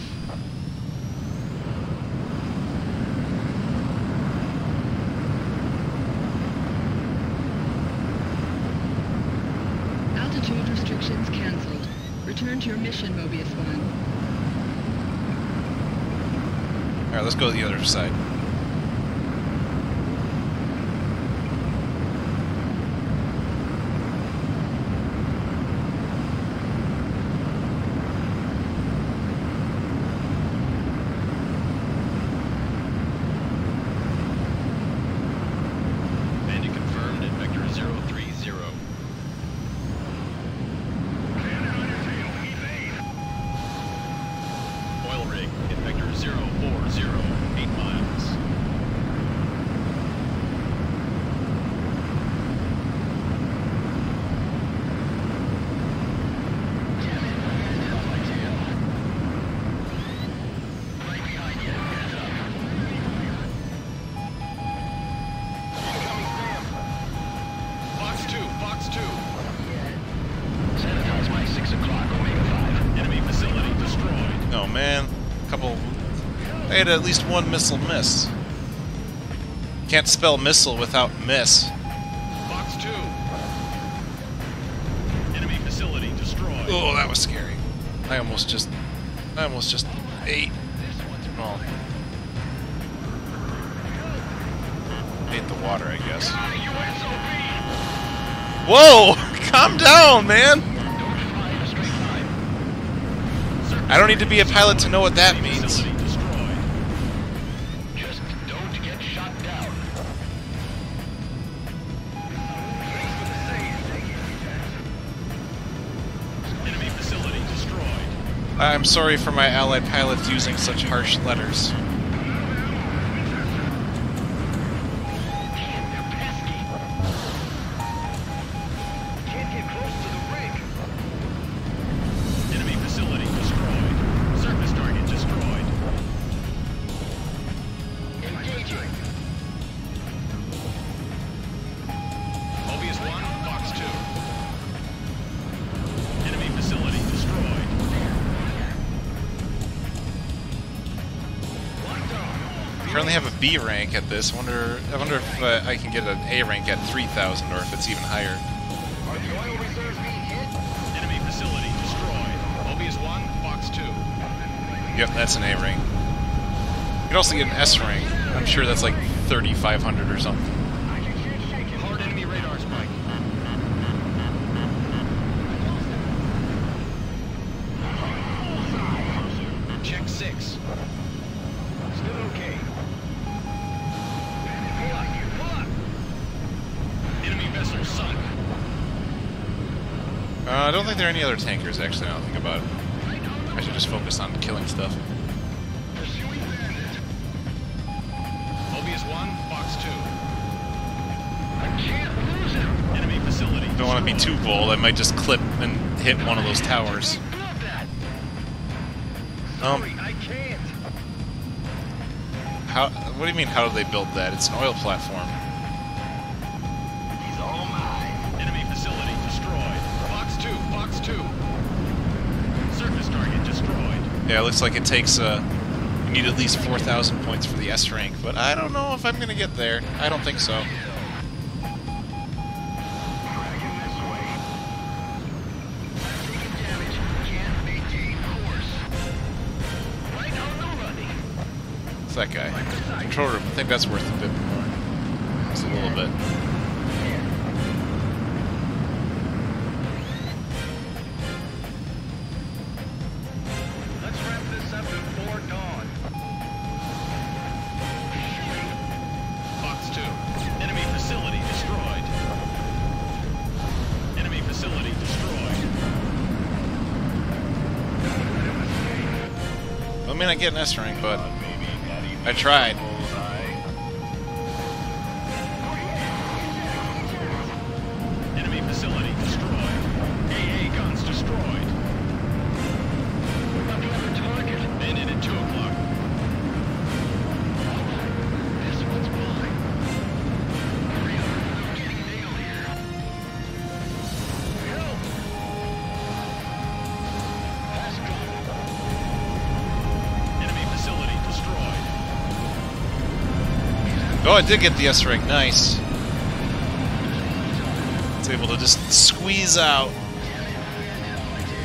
Altitude restrictions cancelled. Return to your mission, Mobius 1. Alright, let's go to the other side. Bandit confirmed at vector 030. Oil rig at vector 040, 8 miles. Fox 2, Fox 2. Sanitize by 6 o'clock, Omega 5. Enemy facility destroyed. Oh man, I had at least one missile miss. Can't spell missile without miss. Box 2. Enemy facility destroyed. Oh, that was scary. I almost just ate. Well, ate the water, I guess. Whoa! Calm down, man! I don't need to be a pilot to know what that means. Facility destroyed. Just don't get shot down. Enemy facility destroyed. I'm sorry for my allied pilots using such harsh letters. Enemy facility destroyed. Surface target destroyed. Engaging. Mobius 1, Fox 2. Enemy facility destroyed. Currently have a B rank at this. I wonder if I can get an A rank at 3,000 or if it's even higher. Enemy facility destroyed. Mobius 1, Fox 2. Yep, that's an A rank. You can also get an S rank. I'm sure that's like 3,500 or something. Hard enemy radar spike. Check 6. Still okay. Enemy vessel sunk. I don't think there are any other tankers, actually, now that I think about it. I should just focus on killing stuff. Mobius 1, Fox 2. I can't lose him. Enemy facility. Don't want to be too bold, I might just clip and hit one of those towers. I can't. How? What do you mean, how do they build that? It's an oil platform. He's all mine. Enemy facility destroyed. Fox 2, Fox 2. Surface target destroyed. Yeah, it looks like it takes, you need at least 4,000 points for the S rank, but I don't know if I'm gonna get there. I don't think so. It's that guy. Control room, I think that's worth a bit more. Just a little bit. Let's wrap this up before dawn. Fox 2. Enemy facility destroyed. Enemy facility destroyed. I may not get an S rank, but I tried. Enemy facility destroyed. AA guns destroyed. Another target. They in at 2 o'clock. This one's mine. Hurry up. I'm getting nailed here. Help! Fast gun. Enemy facility destroyed. Oh, I did get the S rank, nice. It's able to just squeeze out.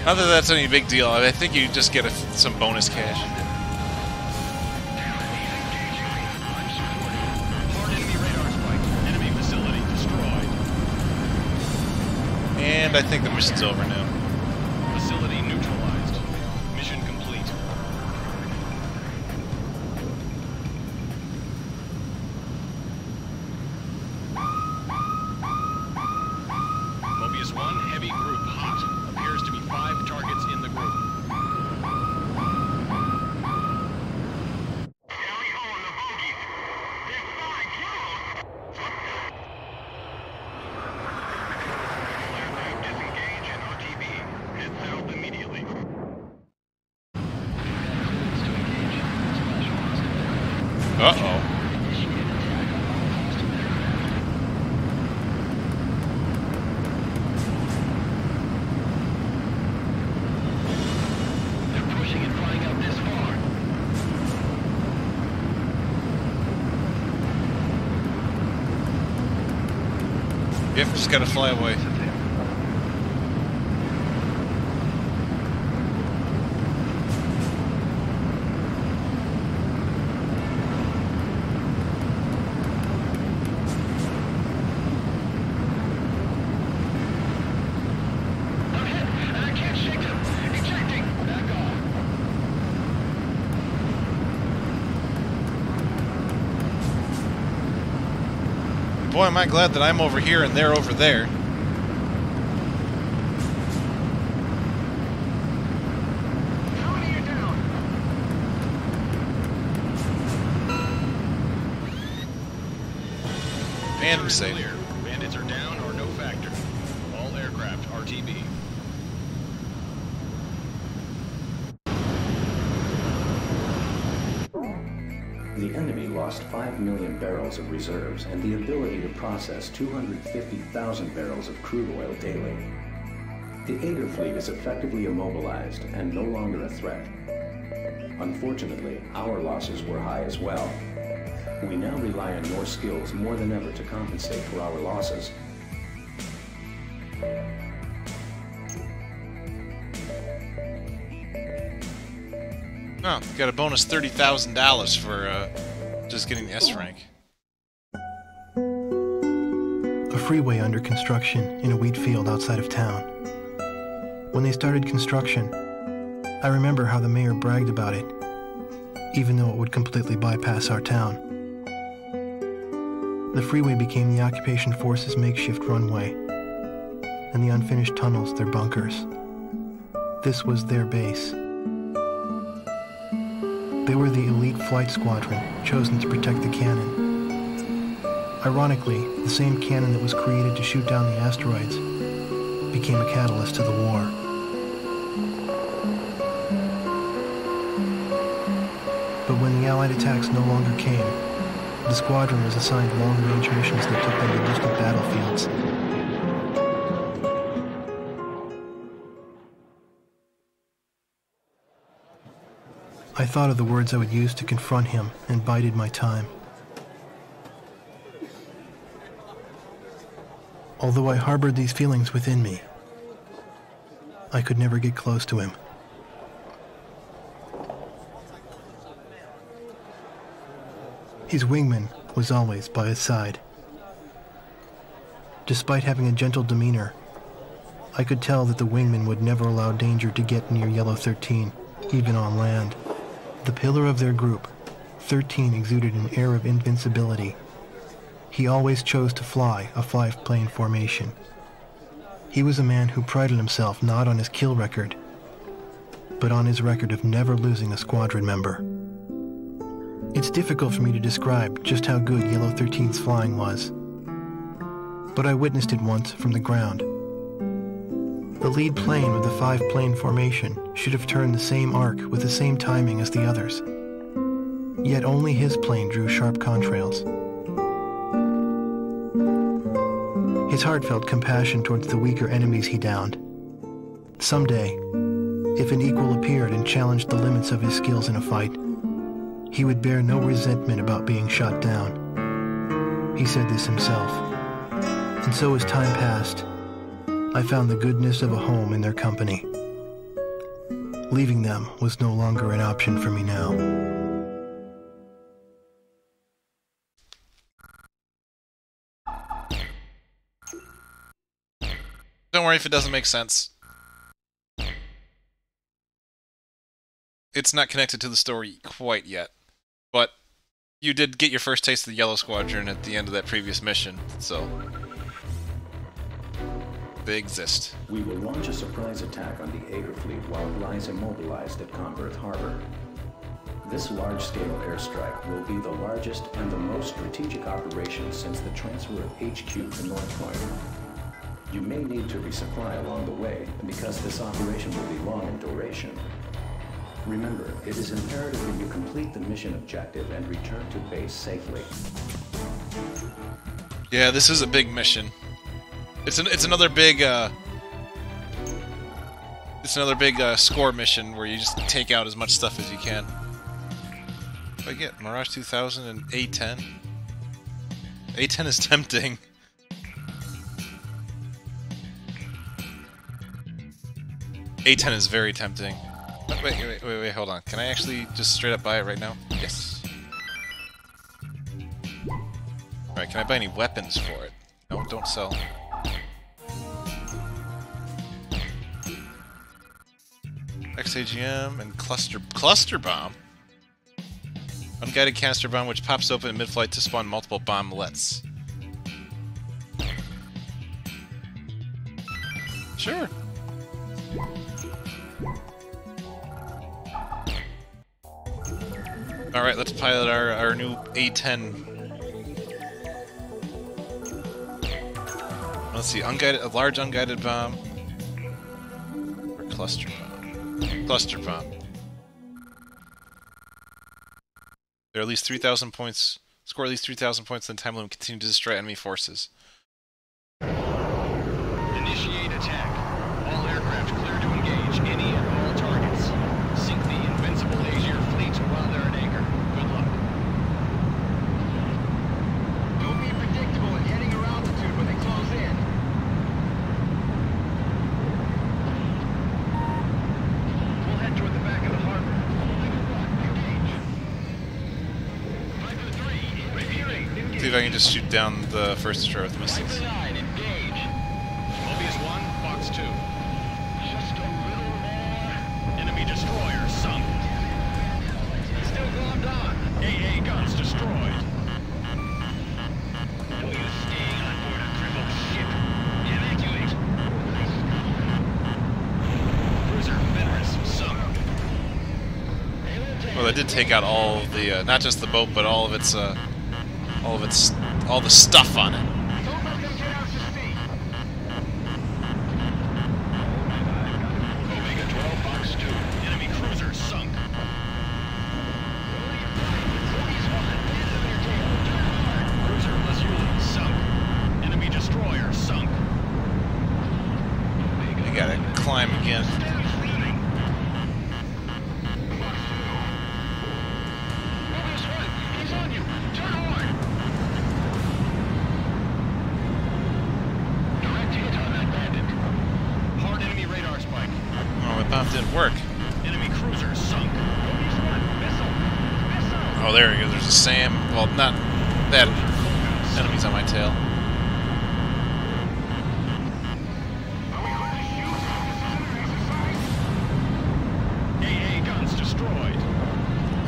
Not that that's any big deal, I think you just get some bonus cash. Hard enemy radar spike. Enemy facility destroyed. And I think the mission's over now. Facility neutralized. Mission complete. Mobius 1, heavy group hot. Appears to be 5 targets in the group. Uh-oh. They're pushing and flying out this far. Yep, just gotta fly away. I'm hit, and I can't shake them. Ejecting. Back off. Boy, am I glad that I'm over here and they're over there. How many are down? And I'm safe. Clear. Bandits are down or no factor. All aircraft RTB. The enemy lost 5 million barrels of reserves and the ability to process 250,000 barrels of crude oil daily. The Aegir fleet is effectively immobilized and no longer a threat. Unfortunately, our losses were high as well. We now rely on your skills more than ever to compensate for our losses. Oh, got a bonus $30,000 for just getting the S rank. A freeway under construction in a wheat field outside of town. When they started construction, I remember how the mayor bragged about it, even though it would completely bypass our town. The freeway became the occupation force's makeshift runway, and the unfinished tunnels their bunkers. This was their base. They were the elite flight squadron chosen to protect the cannon. Ironically, the same cannon that was created to shoot down the asteroids became a catalyst to the war. But when the Allied attacks no longer came, the squadron was assigned long-range missions that took them to distant battlefields. I thought of the words I would use to confront him and bided my time. Although I harbored these feelings within me, I could never get close to him. His wingman was always by his side. Despite having a gentle demeanor, I could tell that the wingman would never allow danger to get near Yellow 13, even on land. The pillar of their group, 13 exuded an air of invincibility. He always chose to fly a 5-plane formation. He was a man who prided himself not on his kill record, but on his record of never losing a squadron member. It's difficult for me to describe just how good Yellow 13's flying was, but I witnessed it once from the ground. The lead plane of the 5-plane formation should have turned the same arc with the same timing as the others. Yet only his plane drew sharp contrails. His heart felt compassion towards the weaker enemies he downed. Someday, if an equal appeared and challenged the limits of his skills in a fight, he would bear no resentment about being shot down. He said this himself. And so as time passed, I found the goodness of a home in their company. Leaving them was no longer an option for me now. Don't worry if it doesn't make sense. It's not connected to the story quite yet. But you did get your first taste of the Yellow Squadron at the end of that previous mission, so they exist. We will launch a surprise attack on the Aegir fleet while it lies immobilized at Converth Harbor. This large-scale airstrike will be the largest and the most strategic operation since the transfer of HQ to North Point. You may need to resupply along the way because this operation will be long in duration. Remember, it is imperative that you complete the mission objective and return to base safely. Yeah, this is a big mission. It's another big score mission where you just take out as much stuff as you can. What do I get? Mirage 2000 and A10. A10 is tempting. A10 is very tempting. Wait, hold on. Can I actually just straight up buy it right now? Yes. Alright, can I buy any weapons for it? No, don't sell. XAGM and Cluster Bomb. Unguided canister bomb which pops open in mid-flight to spawn multiple bomblets. Sure. Alright, let's pilot our new A10. Let's see, a large unguided bomb. Or cluster bomb. Cluster bomb. There are at least 3,000 points. Score at least 3,000 points, then time limit. Continue to destroy enemy forces. Initiate attack. All aircraft clear to engage any and all targets. Sink the invincible Asia fleet while they're at anchor. Good luck. Don't be predictable in heading your altitude when they close in. We'll head toward the back of the harbor. Engage. Viper 3, repeating. Engage. See if I can just shoot down the first destroyer with missiles. Viper 9, engage. Mobius 1, Fox 2. Just a little more. Enemy destroyer sunk. Still glommed on. AA guns destroyed. No use staying on board a crippled ship. Evacuate. Cruiser Fenris sunk. Well, I did take out all of the, not just the boat, but all of its, all the stuff on it. Don't let them get out to sea. Omega 12, Fox 2. Enemy cruiser sunk. Cruiser Lazuli sunk. Enemy destroyer sunk. I gotta climb again. He's on you. Turn hard. Direct hit on that bandit. Hard enemy radar spike. Oh, my bomb didn't work. Enemy cruiser sunk. Oh, there we go. There's a SAM. Well, not that. Enemies on my tail. AA guns destroyed.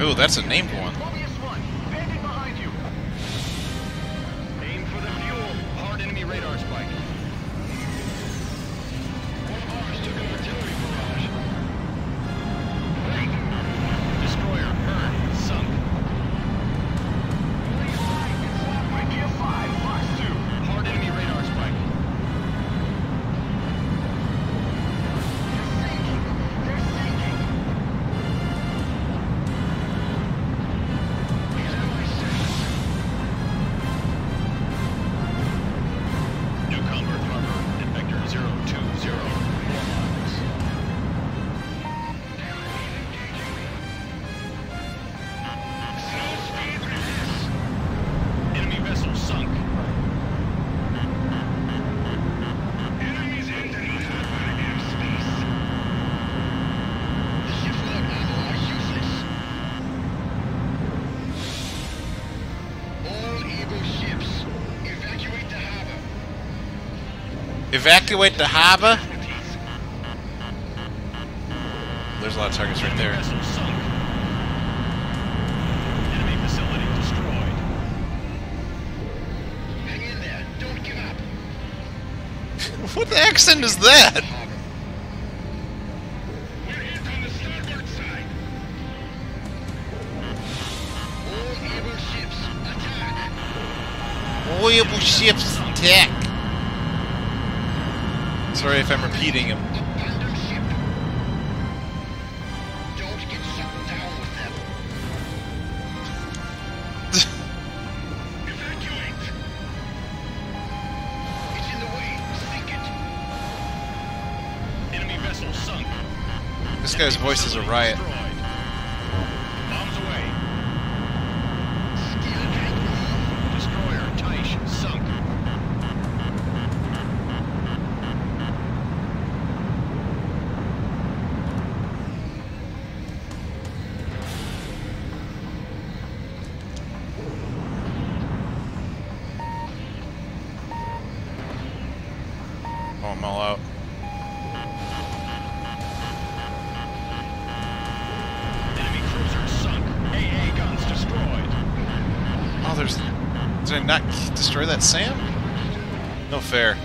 Ooh, that's a named one. Mobius 1, bandit behind you. Aim for the fuel. Hard enemy radar spike. One of ours took an artillery barrage. Destroyer Hearn sunk. Right gear 5, Fox 2. Hard enemy radar spike. They're sinking. These are my six. New Convert Harbor at vector 020. Slow speed resist. Enemy vessel sunk. Enemies underneath our airspace. The ships without ammo are useless. All Eagle ships, evacuate the harbor. Evacuate the harbor. Casualties. There's a lot of targets right Enemy there. vessel sunk. Enemy facility destroyed. Hang in there. Don't give up. What the accent is that? Harbor. We're hit on the starboard side. All Eagle ships, attack. Oil ships attack. Sorry if I'm repeating him. Abandon ship. Don't get sucked down with them. Evacuate. It's in the way. Sink it. Enemy vessel sunk. This guy's voice is a riot. Destroyed. Bombs away. Still can't move. Destroyer Taish sunk. Oh, I'm all out. Enemy cruiser sunk. AA guns destroyed. Oh, there's... Did I not destroy that SAM? No fair.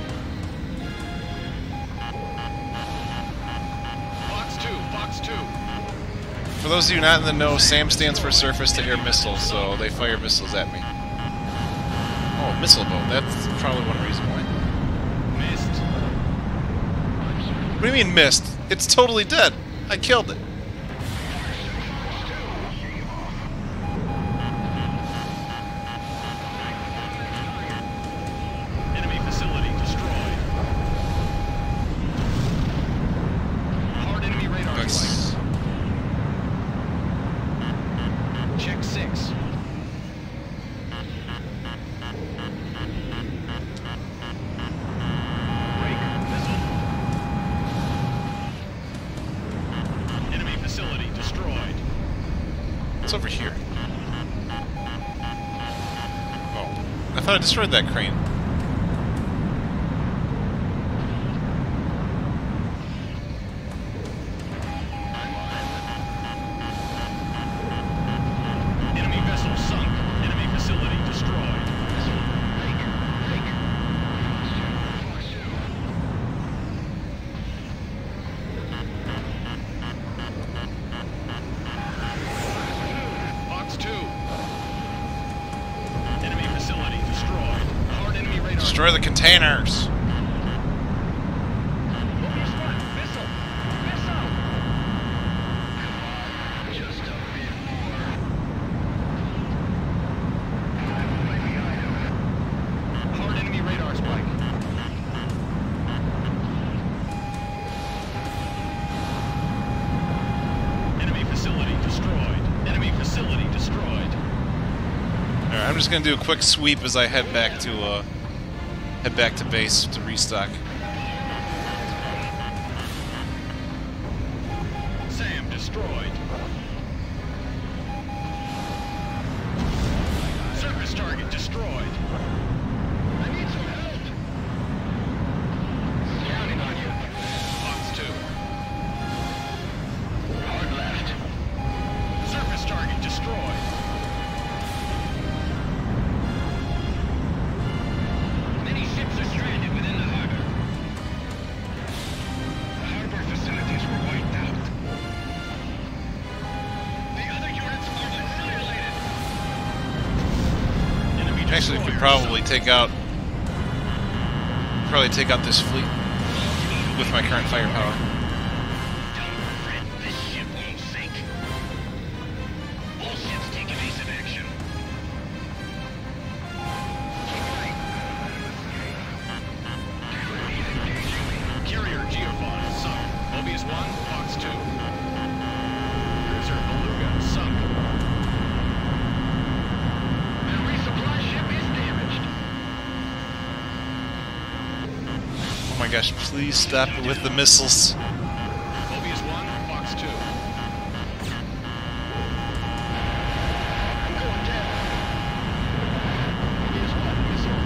Fox 2. For those of you not in the know, SAM stands for Surface-to-Air Missiles, so they fire missiles at me. Oh, missile boat. That's probably one reason why. Missed. What do you mean missed? It's totally dead. I killed it. Enemy facility destroyed. Hard enemy radar Nice. strike. Check 6. Break missile. Enemy facility destroyed. What's over here? Oh. I thought I destroyed that crane. Enemy vessel sunk. Enemy facility destroyed. Fox 2. Enemy facility destroyed. Hard enemy radar. Destroy the containers! Mobius 1. Missile. Missile. Just a bit more. Hard enemy radar spike. Enemy facility destroyed. Enemy facility destroyed. Alright, I'm just gonna do a quick sweep as I head back to base to restock. SAM destroyed. Surface target destroyed. I need some help. Counting on you. Fox 2. Hard left. Surface target destroyed. Many ships are stranded within the harbor. The harbor facilities were wiped out. The other units are annihilated. Enemy Actually, destroyer could probably sunk. take out this fleet with my current firepower. Don't fret, this ship won't sink. All ships take evasive action. Keep right. Carrier Geophon sunk. Mobius 1. Fox 2. Cruiser Beluga sunk. Our resupply ship is damaged. Oh my gosh, please stop it with the missiles. Mobius 1. Fox 2. I'm going down. Here's one missile.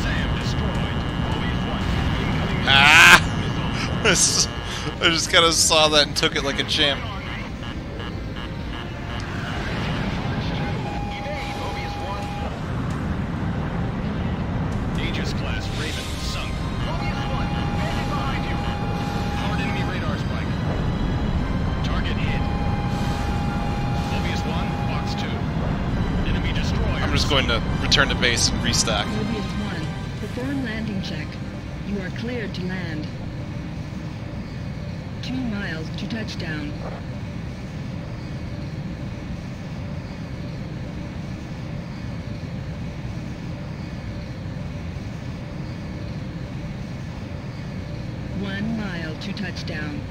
SAM destroyed. Mobius 1. Incoming missile. Ah! Missile. I just kind of saw that and took it like a champ. Evade, Mobius 1. Aegis class Raven sunk. Mobius 1, standing behind you. Hard enemy radar spike. Target hit. Mobius 1. Fox 2. Enemy destroyer. I'm just going to return to base and restock. Mobius 1, perform landing check. You are cleared to land. 2 miles to touchdown. One mile to touchdown.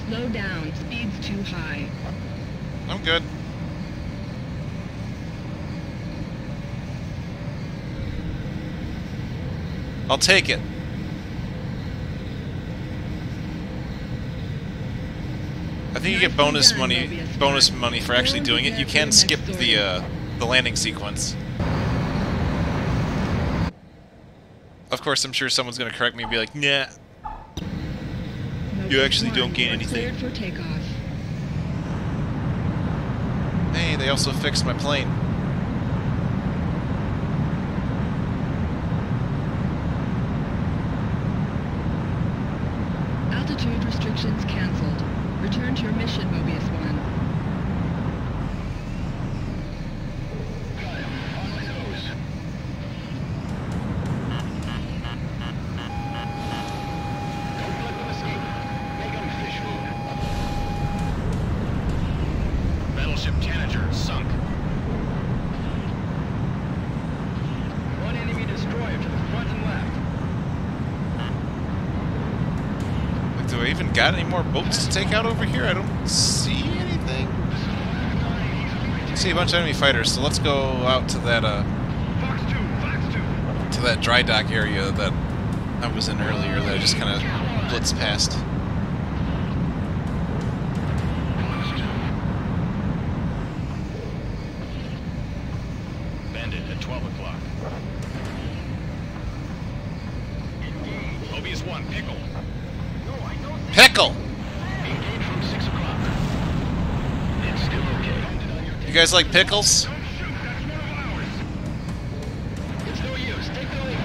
Slow down, speed's too high. I'm good. I'll take it. I think you get bonus money for actually doing it. You can skip the landing sequence. course, I'm sure someone's going to correct me and be like, nah, Mobius you actually 1, don't gain you are anything. cleared for takeoff. Hey, they also fixed my plane. Altitude restrictions cancelled. Return to your mission, Mobius 1. Got him. On my nose. Don't let them escape. Make them fish food. Battleship Tanager sunk. One enemy destroyer to the front and left. Like, do I even got any more boats to take out over here? I don't see anything. I see a bunch of enemy fighters, so let's go out to that Fox 2, Fox 2. to that dry dock area that I was in earlier that I just kind of blitzed past. Bandit at 12 o'clock. Mobius 1, Pickle. Pickle! Engage from 6 o'clock. It's still okay. You guys like pickles? Don't shoot, that's one of ours. It's no use, take the lead.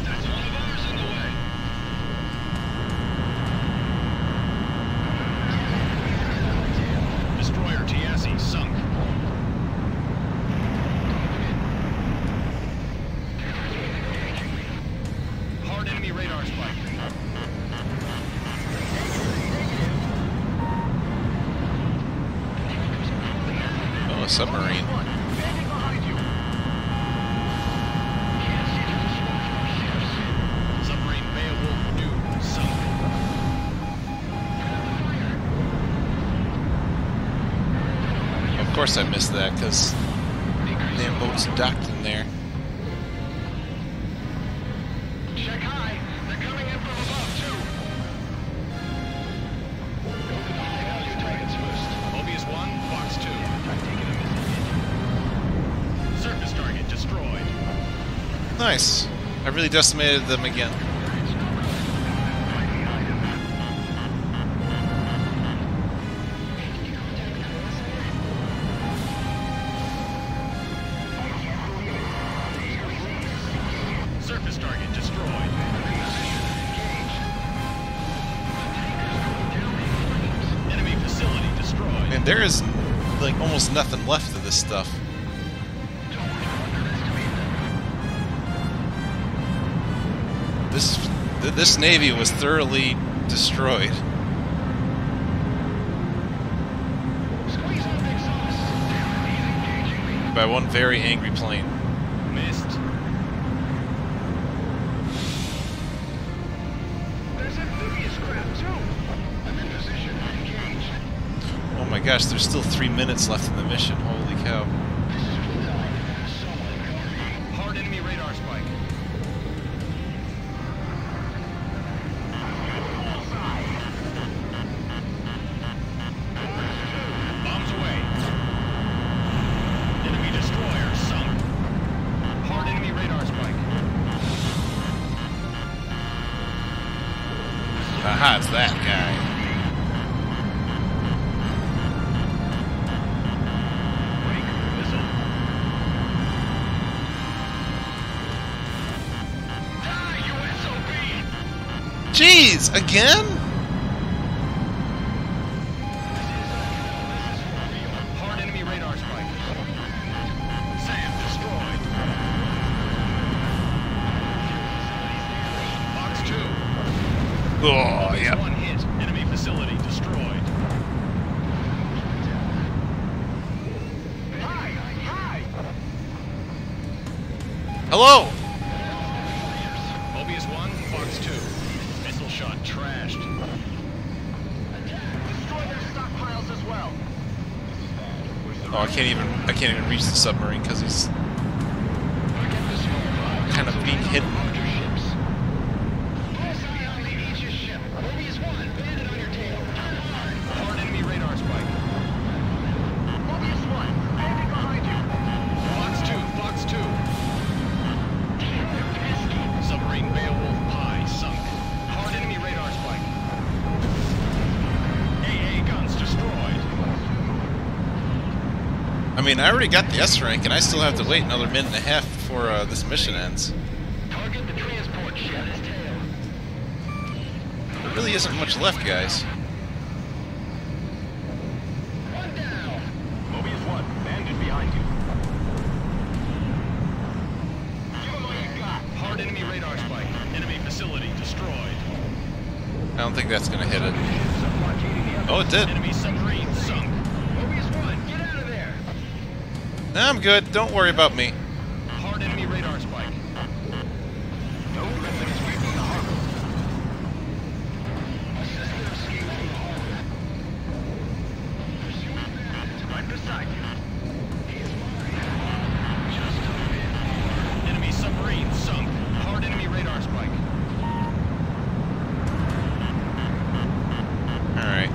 That's one of ours in the way. Destroyer Tiasi sunk. Hard enemy radar spike. Oh, a submarine. Submarine Beowulf New sunk. Of course I missed that, because damn boat's docked in there. Check high. They're coming in from above, too. Go to the high-value targets first. Mobius 1, Fox 2. Surface target destroyed. Nice. I really decimated them again. Surface target destroyed. Enemy facility destroyed. Man, there is like almost nothing left of this stuff. This navy was thoroughly destroyed. Squeeze on exhaust. By one very angry plane. Missed. There's amphibious crap, too. I'm in position. Engage. Oh my gosh, there's still 3 minutes left in the mission. Holy cow. This is for the someone cover me. Hard enemy radar spike. Bombs away. Enemy destroyer sunk. Hard enemy radar spike. Aha, it's that guy. Missile. Die, you SOB! Jeez, again? Hard enemy radar spike. SAM destroyed. Box 2. Oh, Mobius yeah. 1 hit. Enemy facility destroyed. Hi! Hi! Hello! Mobius 1, Fox 2. Missile shot trashed. Destroy their stockpiles as well. Oh, I can't even reach the submarine because he's kind of being hidden. Bullseye on the Aegis ship. Mobius 1, bandit on your tail. Turn hard. Hard enemy radar spike. Mobius 1, bandit behind you. Fox 2, Fox 2. mean, I already got the S rank, and I still have to wait another minute and a half before this mission ends. Target the transport ship. There really isn't much left, guys. One down. Mobius 1, bandit behind you. Give him all you got. Hard enemy radar spike. Enemy facility destroyed. I don't think that's gonna hit it. Oh, it did. Enemy submarine sunk. Mobius 1, get out of there. Nah, I'm good. Don't worry about me. Hard enemy radar spike. No weapon escape from the harbor. Assist their escape from the harbor. Pursuing bandits right beside you. He is mine. Just a bit more. Enemy submarine sunk. Hard enemy radar spike. Alright.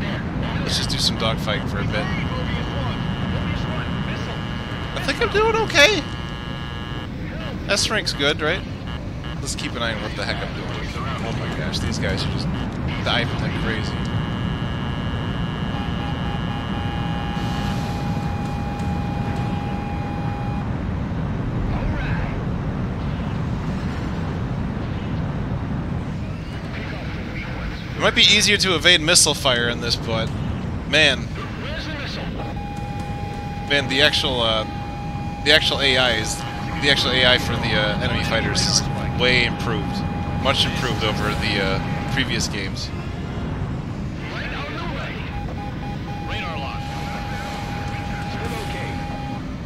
Let's just do some dogfighting for a bit. Mobius 1, missile. I think I'm doing okay. S rank's good, right? Let's keep an eye on what the heck I'm doing. Oh my gosh, these guys are just diving like crazy. It might be easier to evade missile fire in this, but man, Where's the missile? man, the actual AI for the enemy fighters is way improved, much improved over the previous games. Right out of the way. Radar lock. Still okay.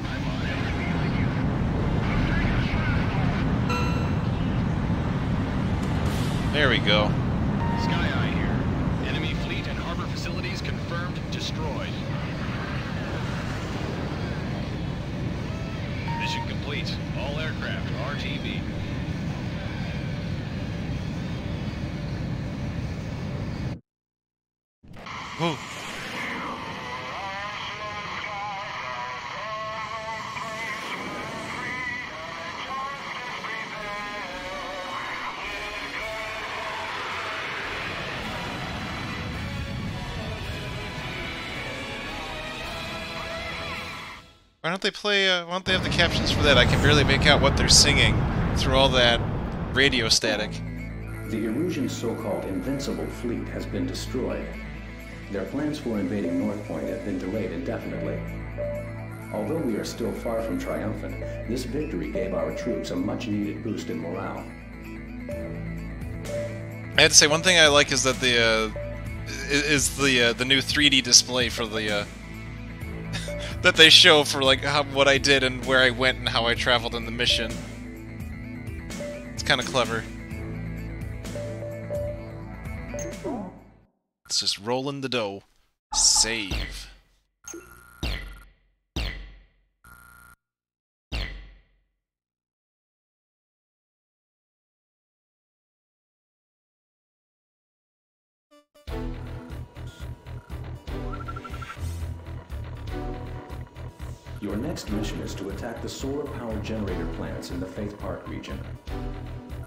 I'm on it. There we go. Sky Eye here. Enemy fleet and harbor facilities confirmed destroyed. Mission complete. All aircraft RTB. Whew. Why don't they play, why don't they have the captions for that? I can barely make out what they're singing through all that radio static. The Erusian's so-called invincible fleet has been destroyed. Their plans for invading North Point have been delayed indefinitely. Although we are still far from triumphant, this victory gave our troops a much-needed boost in morale. I had to say, one thing I like is that the new 3D display for the that they show for like what I did and where I went and how I traveled in the mission. It's kind of clever. Let's just roll in the dough. Save. Your next mission is to attack the solar power generator plants in the Faith Park region.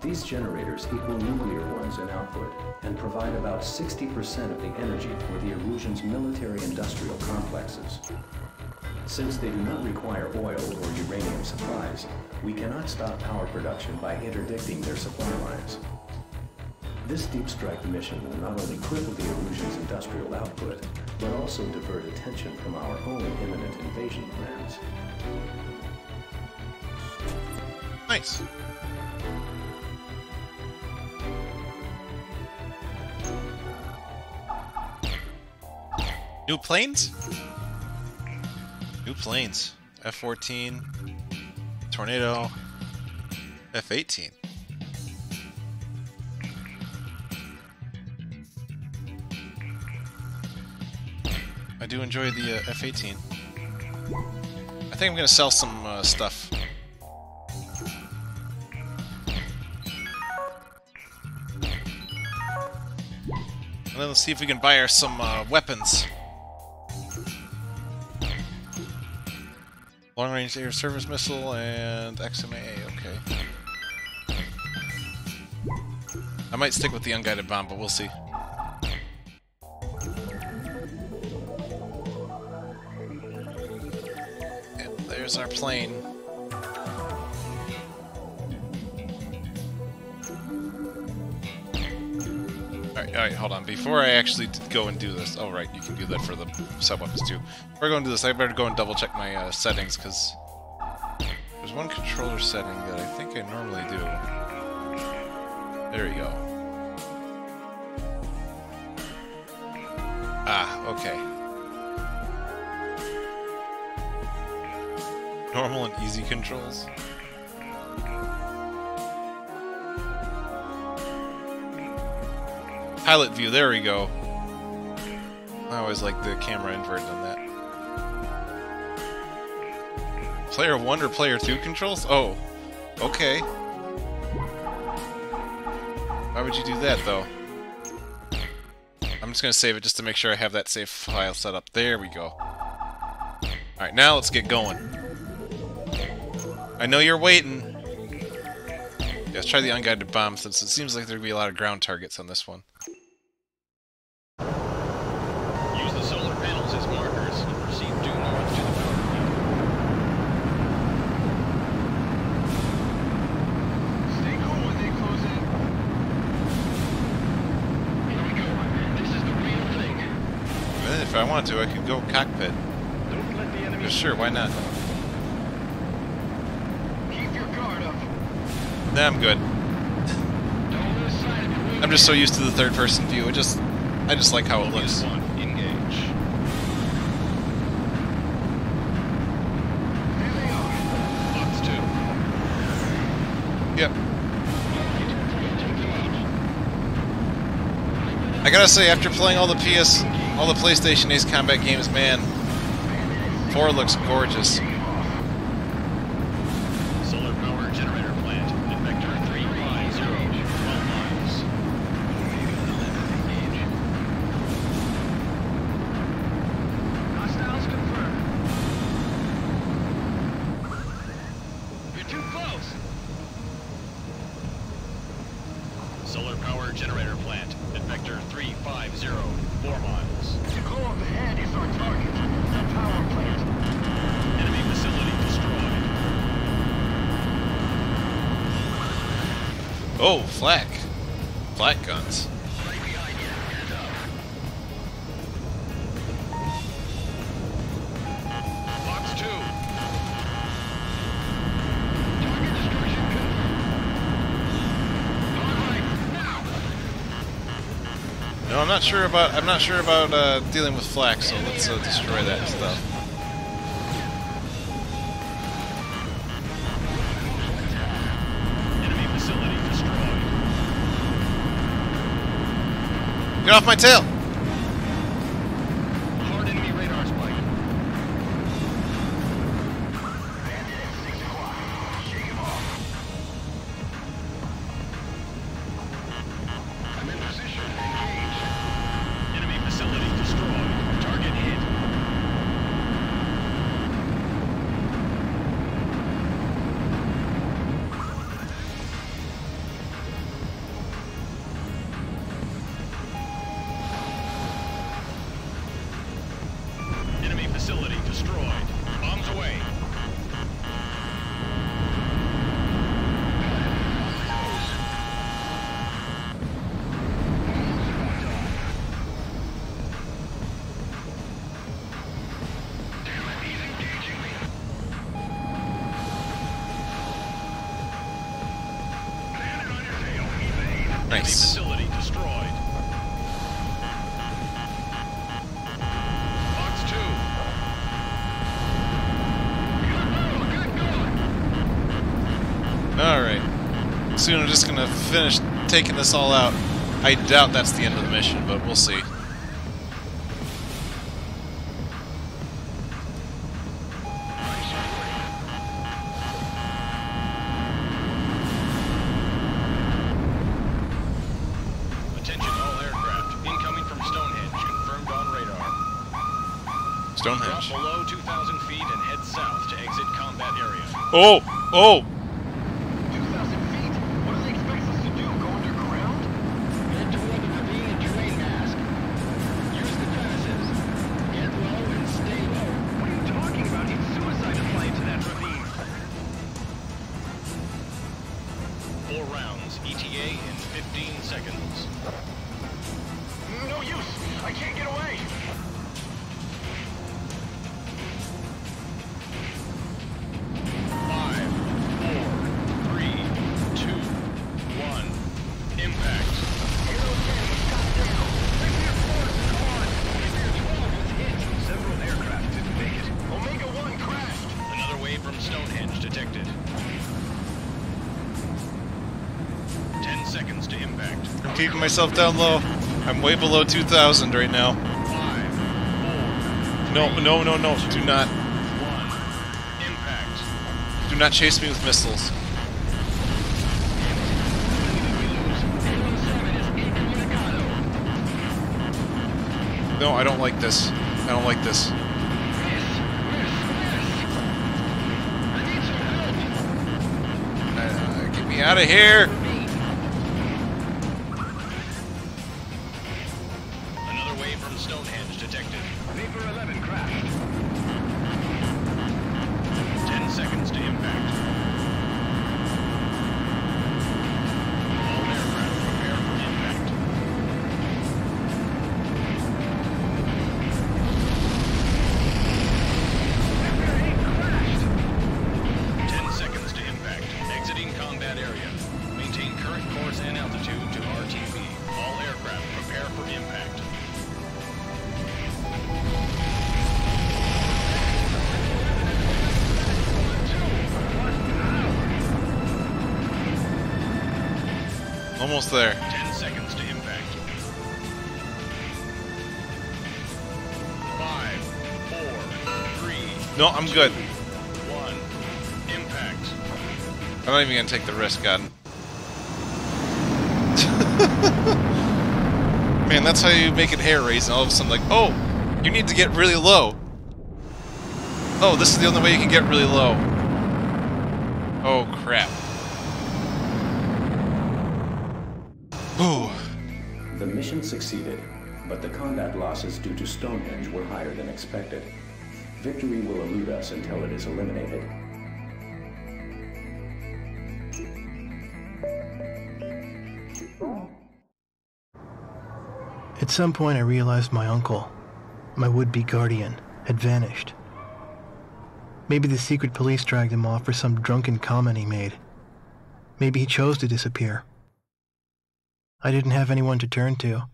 These generators equal nuclear ones in output and provide about 60% of the energy for the Erusian's military-industrial complexes. Since they do not require oil or uranium supplies, we cannot stop power production by interdicting their supply lines. This deep strike mission will not only cripple the Erusian's industrial output, but also divert attention from our own imminent invasion plans. Nice. New planes? New planes. F-14, Tornado, F-18. I do enjoy the F-18. I think I'm gonna sell some stuff. And then let's see if we can buy her some weapons. Long-range air service missile and XMAA, okay. I might stick with the unguided bomb, but we'll see. There's our plane. Alright, hold on. Before I actually go and do this... Oh, right, you can do that for the sub-weapons, too. Before I go and do this, I better go and double-check my settings, because... There's one controller setting that I think I normally do. There we go. Ah, okay. Normal and easy controls. Pilot view, there we go. I always like the camera inverted on that. Player 1 or Player 2 controls? Oh, okay. Why would you do that, though? I'm just gonna save it just to make sure I have that save file set up. There we go. Alright, now let's get going. I know you're waiting. Yeah, let's try the unguided bomb, since it seems like there'd be a lot of ground targets on this one. Use the solar panels as markers and proceed due north to the power plant. Stay cool when they close in. Here we go. This is the real thing. And then if I want to, I could go cockpit. Don't let the enemy... Sure, why not? Keep your guard up. Nah, I'm good. Don't lose sight of it. I'm just so used to the third-person view. I just like how it looks. Focus 1, engage. Here they are. Box 2. Yep. I gotta say, after playing all the PlayStation Ace Combat games, man, 4 looks gorgeous. Solar power generator plant at vector 350, 12 miles. Hostiles confirmed. You're too close. Solar power generator plant at vector 350, 4 miles. The glow up ahead is our target. The power plant. Enemy facility destroyed. Oh, flak. Flak guns. Right behind you. Hands up. Box 2. Target destruction confirmed. All right, now. No, I'm not sure about dealing with flak, so let's destroy that stuff. Enemy facility destroyed. Get off my tail! Hard enemy radar spike. I'm in position. Engage. Enemy facility destroyed. Target hit. Enemy facility destroyed. Bombs away. Enemy Nice. facility destroyed. Box 2. Alright. Soon I'm just gonna finish taking this all out. I doubt that's the end of the mission, but we'll see. Attention all aircraft. Incoming from Stonehenge. Confirmed on radar. Drop Stonehenge. below 2,000 feet and head south to exit combat area. Oh! Oh! 2,000 feet? What do they expect us to do? Go underground? Head toward the ravine and terrain mask. Use the crevices. Get low and stay low. What are you talking about? It's suicide to fly into that ETA in 15 seconds. No use! I can't get away! Five, four, three, two, one. Impact. Hero 10 was shot down. Nuclear force is on. Nuclear 12 was hit. Several aircraft didn't make it. Omega 1 crashed. Another wave from Stonehenge detected. 10 seconds to impact. I'm keeping myself down low. I'm way below 2,000 right now. 5, 4, No, no, no, no. Do not. 1. Impact. Do not chase me with missiles. No, I don't like this. I don't like this. Get me out of here! Another wave from Stonehenge detected. Vapor 11 crashed. 10 seconds to impact. All aircraft prepare for impact. Vapor 8 crashed. 10 seconds to impact. Exiting combat area. Maintain current course and altitude to RTB. All aircraft prepare for impact. Almost there. 10 seconds to impact. 5, 4, 3. No, I'm good. 1. Impact. I'm not even gonna take the risk, God. Man, that's how you make it hair raise, and all of a sudden, like, oh, you need to get really low. Oh, this is the only way you can get really low. Oh, crap. Ooh. The mission succeeded, but the combat losses due to Stonehenge were higher than expected. Victory will elude us until it is eliminated. At some point I realized my uncle, my would-be guardian, had vanished. Maybe the secret police dragged him off for some drunken comment he made. Maybe he chose to disappear. I didn't have anyone to turn to,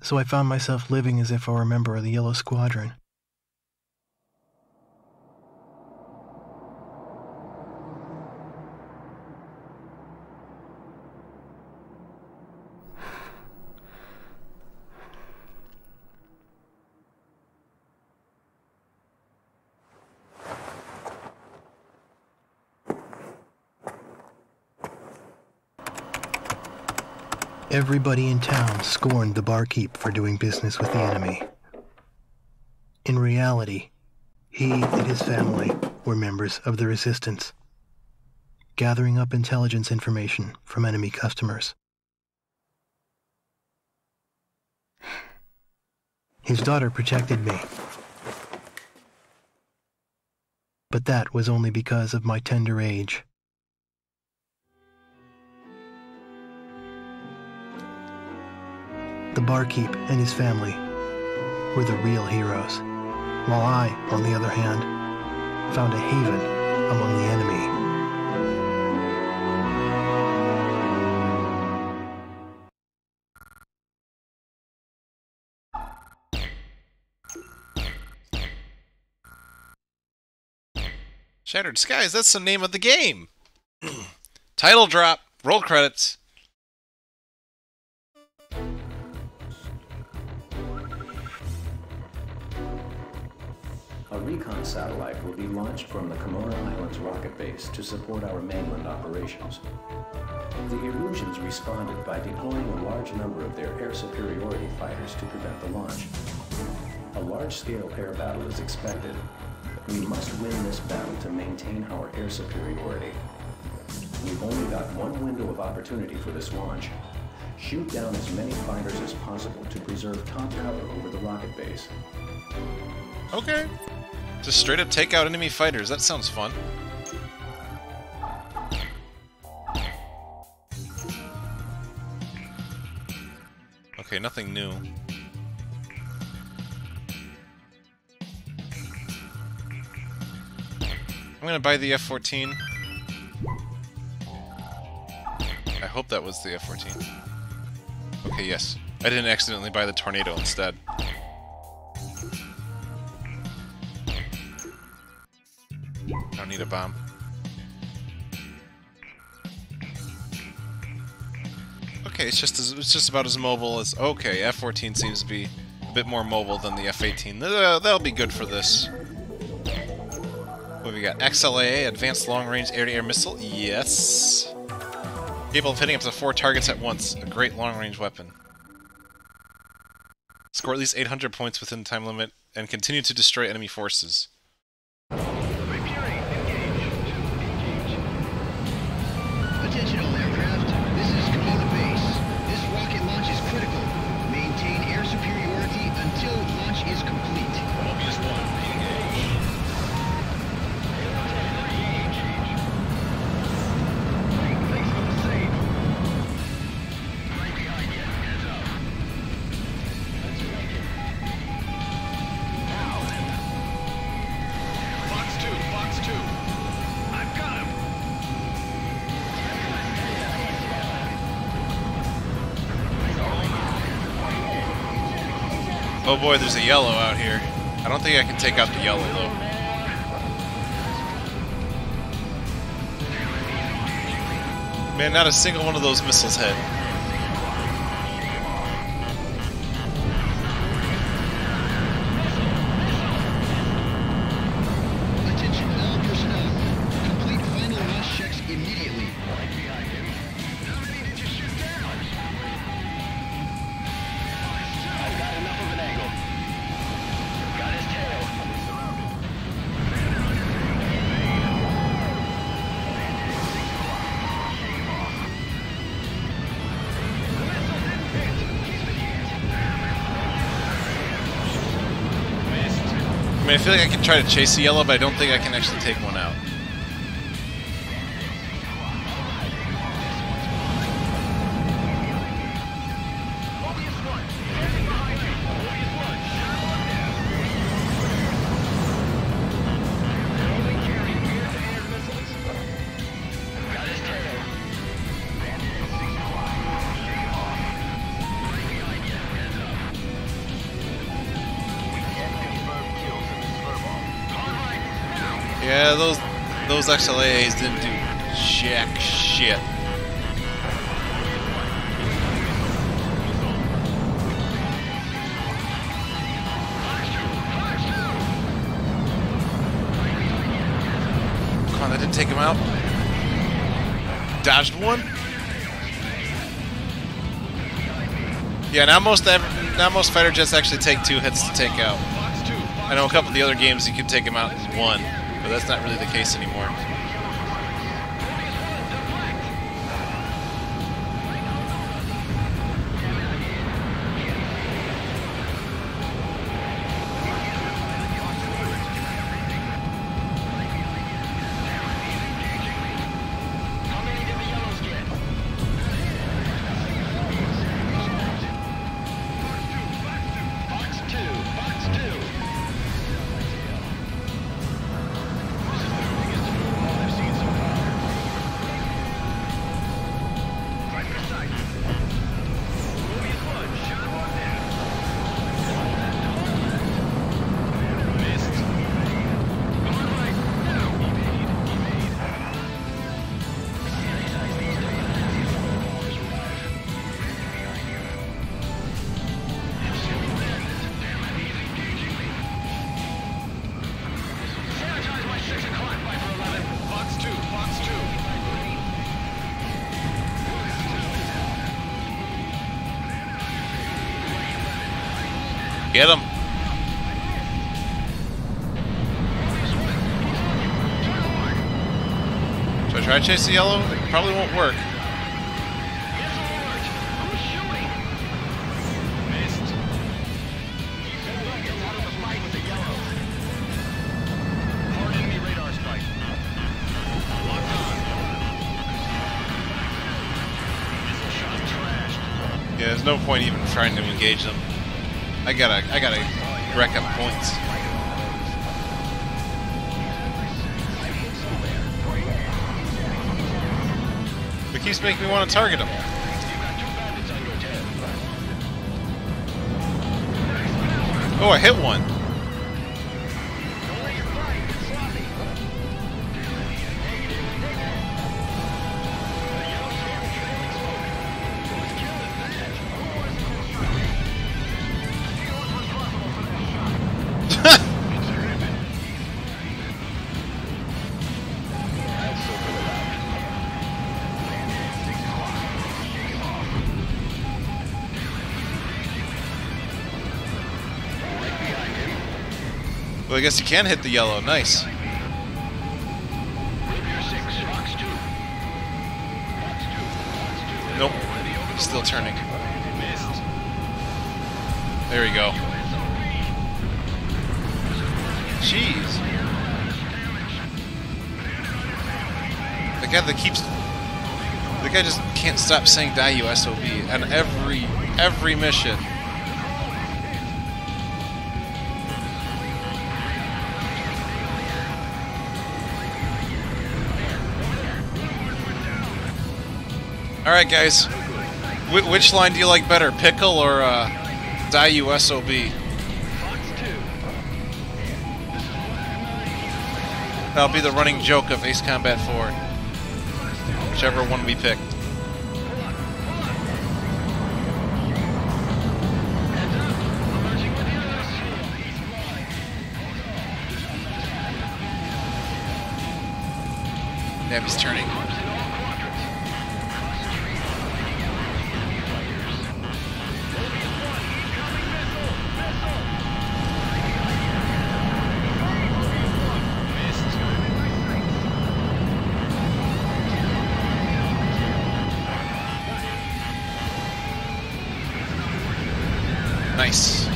so I found myself living as if I were a member of the Yellow Squadron. Everybody in town scorned the barkeep for doing business with the enemy. In reality, he and his family were members of the Resistance, gathering up intelligence information from enemy customers. His daughter protected me, but that was only because of my tender age. The barkeep and his family were the real heroes, while I, on the other hand, found a haven among the enemy. Shattered Skies, that's the name of the game! Title drop, roll credits. A recon satellite will be launched from the Comora Islands rocket base to support our mainland operations. The Erusians responded by deploying a large number of their air superiority fighters to prevent the launch. A large-scale air battle is expected. We must win this battle to maintain our air superiority. We've only got one window of opportunity for this launch. Shoot down as many fighters as possible to preserve top cover over the rocket base. Okay. Just straight up take out enemy fighters, that sounds fun. Okay, nothing new. I'm gonna buy the F-14. I hope that was the F-14. Okay, yes. I didn't accidentally buy the Tornado instead. Don't need a bomb. Okay, it's just about as mobile as... Okay, F-14 seems to be a bit more mobile than the F-18. That'll be good for this. What we got? XLAA, Advanced Long Range Air-to-Air Missile? Yes. Capable of hitting up to 4 targets at once. A great long-range weapon. Score at least 800 points within the time limit, and continue to destroy enemy forces. Attention all aircraft, this is Komoda Base. This rocket launch is critical. Maintain air superiority until launch is complete. Mobius 1, engage. Thanks for the save. Right behind you, heads up. Now then. Fox 2, Fox 2. I've got him. Oh boy, there's a yellow out here. I don't think I can take out the yellow, though. Man, not a single one of those missiles hit. Attention all personnel. Complete final launch checks immediately. Right behind him. How many did you shoot down? I've got enough of an angle. Got his tail. I mean, I feel like I can try to chase the yellow, but I don't think I can actually take one out. Yeah, those XLAAs didn't do jack shit. Come on, that didn't take him out. Dodged one. Yeah, now most fighter jets actually take 2 hits to take out. I know a couple of the other games you can take them out in 1, but that's not really the case anymore. How many did the yellows get? Fox 2, Fox 2. This is the biggest football I've seen so far. Right for sight. Mobius 1, shot 1 down. Missed. Going right. Now. Evade. Sanitize my 6 o'clock Viper 11. Fox 2, Fox 2. Get him. Should I try to chase the yellow? It probably won't work. Missile alert! Who's shooting? Missed. Keep the buckets out of the fight with the yellows. Hard enemy radar strike. Locked on. Missile shot trashed. Yeah, there's no point even trying to engage them. I gotta rack up points. It keeps making me want to target them. Oh, I hit one. Well, I guess you can hit the yellow. Nice. Nope. Still turning. There we go. Jeez. The guy that keeps... The guy just can't stop saying die you SOB on every mission. Alright guys, which line do you like better, pickle or die you SOB? That'll be the running joke of Ace Combat 4. Whichever one we pick. Nabby's turning. Nice.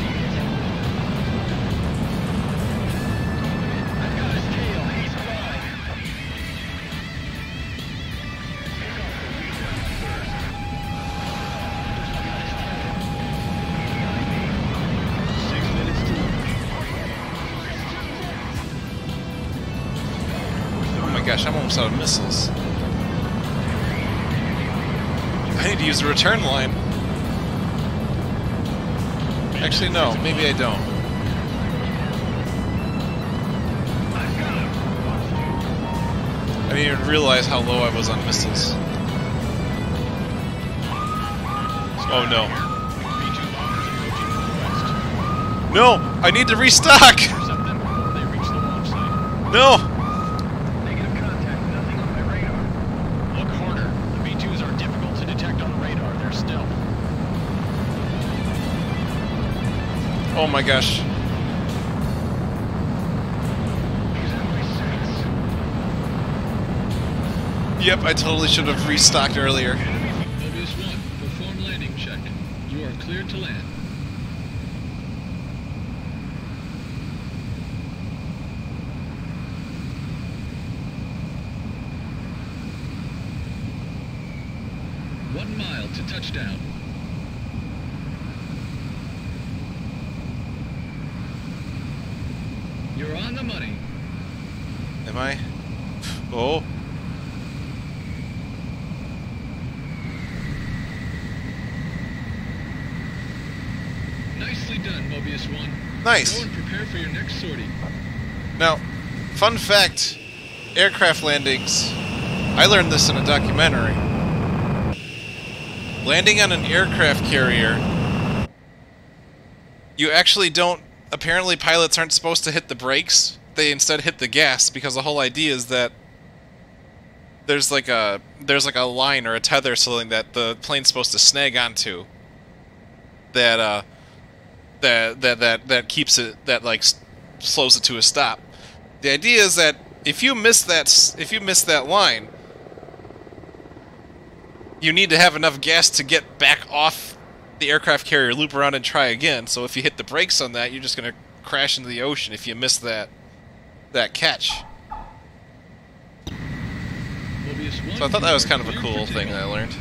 Oh my gosh, I'm almost out of missiles. I need to use the return line. Actually, no. Maybe I don't. I didn't even realize how low I was on missiles. Oh no. No! I need to restock! No! Negative contact, nothing on my radar. Look harder. The B-2s are difficult to detect on the radar. They're stealth. Oh my gosh. Yep, I totally should have restocked earlier. Mobius 1, perform landing check. You are cleared to land. One mile to touchdown. You're on the money. Am I? Oh. Nicely done, Mobius 1. Nice. Go and prepare for your next sortie. Now, fun fact, aircraft landings, I learned this in a documentary. Landing on an aircraft carrier, you actually don't, apparently pilots aren't supposed to hit the brakes, they instead hit the gas, because the whole idea is that there's like a line or a tether or something that the plane's supposed to snag onto that that keeps it, that like slows it to a stop. The idea is that if you miss that line, you need to have enough gas to get back off the aircraft carrier, loop around and try again. So if you hit the brakes on that, you're just going to crash into the ocean if you miss that catch. Mobius 1, So I thought that was kind of a cool thing that I learned.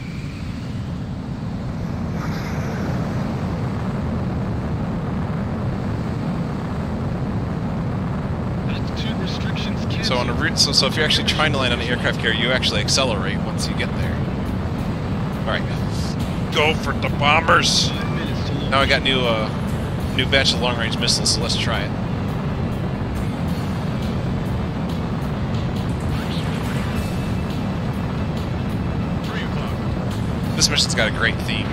so if you're actually trying to land on an aircraft carrier, you actually accelerate once you get there. Alright, go for the bombers! 5 minutes to launch. Now I got new batch of long-range missiles, so let's try it. This mission's got a great theme.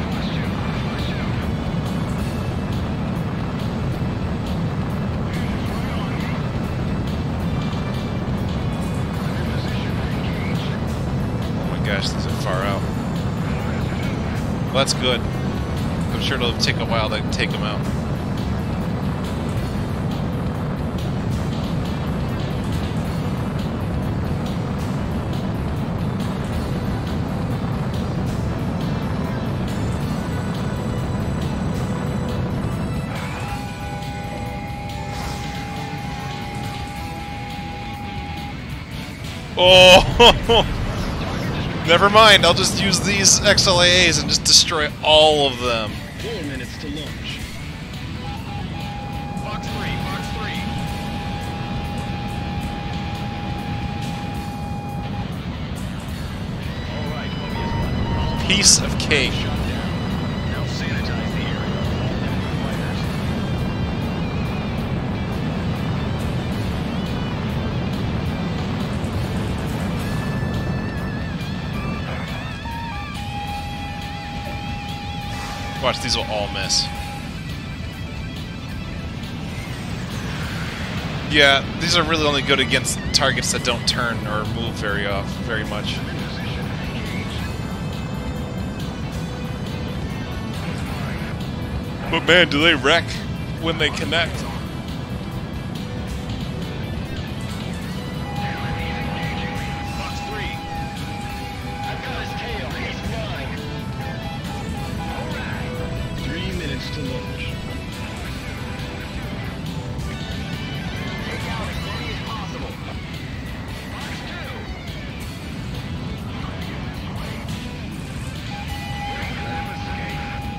Oh my gosh, these are far out. Well, that's good. I'm sure it'll take a while to take them out. Oh! Never mind, I'll just use these XLAAs and just destroy all of them. 4 minutes to launch. Fox 3, Fox 3. All right, Mobius 1. Piece of cake. Shut down. Now sanitize the area. All enemy fighters. Watch, these will all miss. Yeah, these are really only good against targets that don't turn or move very much. But man, do they wreck when they connect. Fox 3. I've got his tail. He's mine. 3 minutes to launch.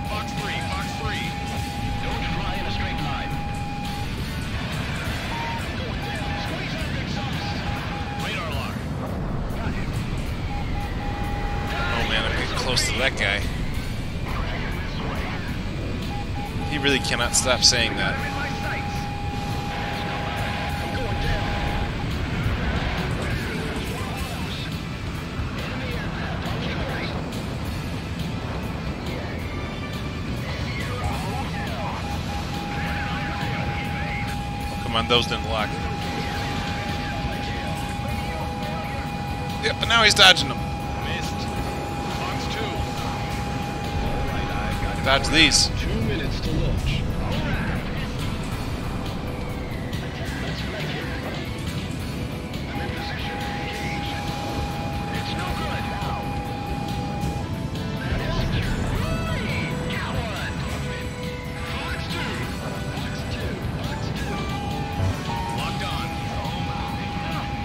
Fox 3, Fox 3. Don't fly in a straight line. Going down. Squeeze out the exhaust. Radar lock. Got him. Oh man, I'm getting close to that guy. He really cannot stop saying that. In my sights. I'm going down. Oh, come on, those didn't lock. Yep, but now he's dodging them. Missed. Fox 2. All right, I've got Dodge these. 2 minutes to launch. It's no good. Now. Got one. Fox 2. Fox 2. Locked on.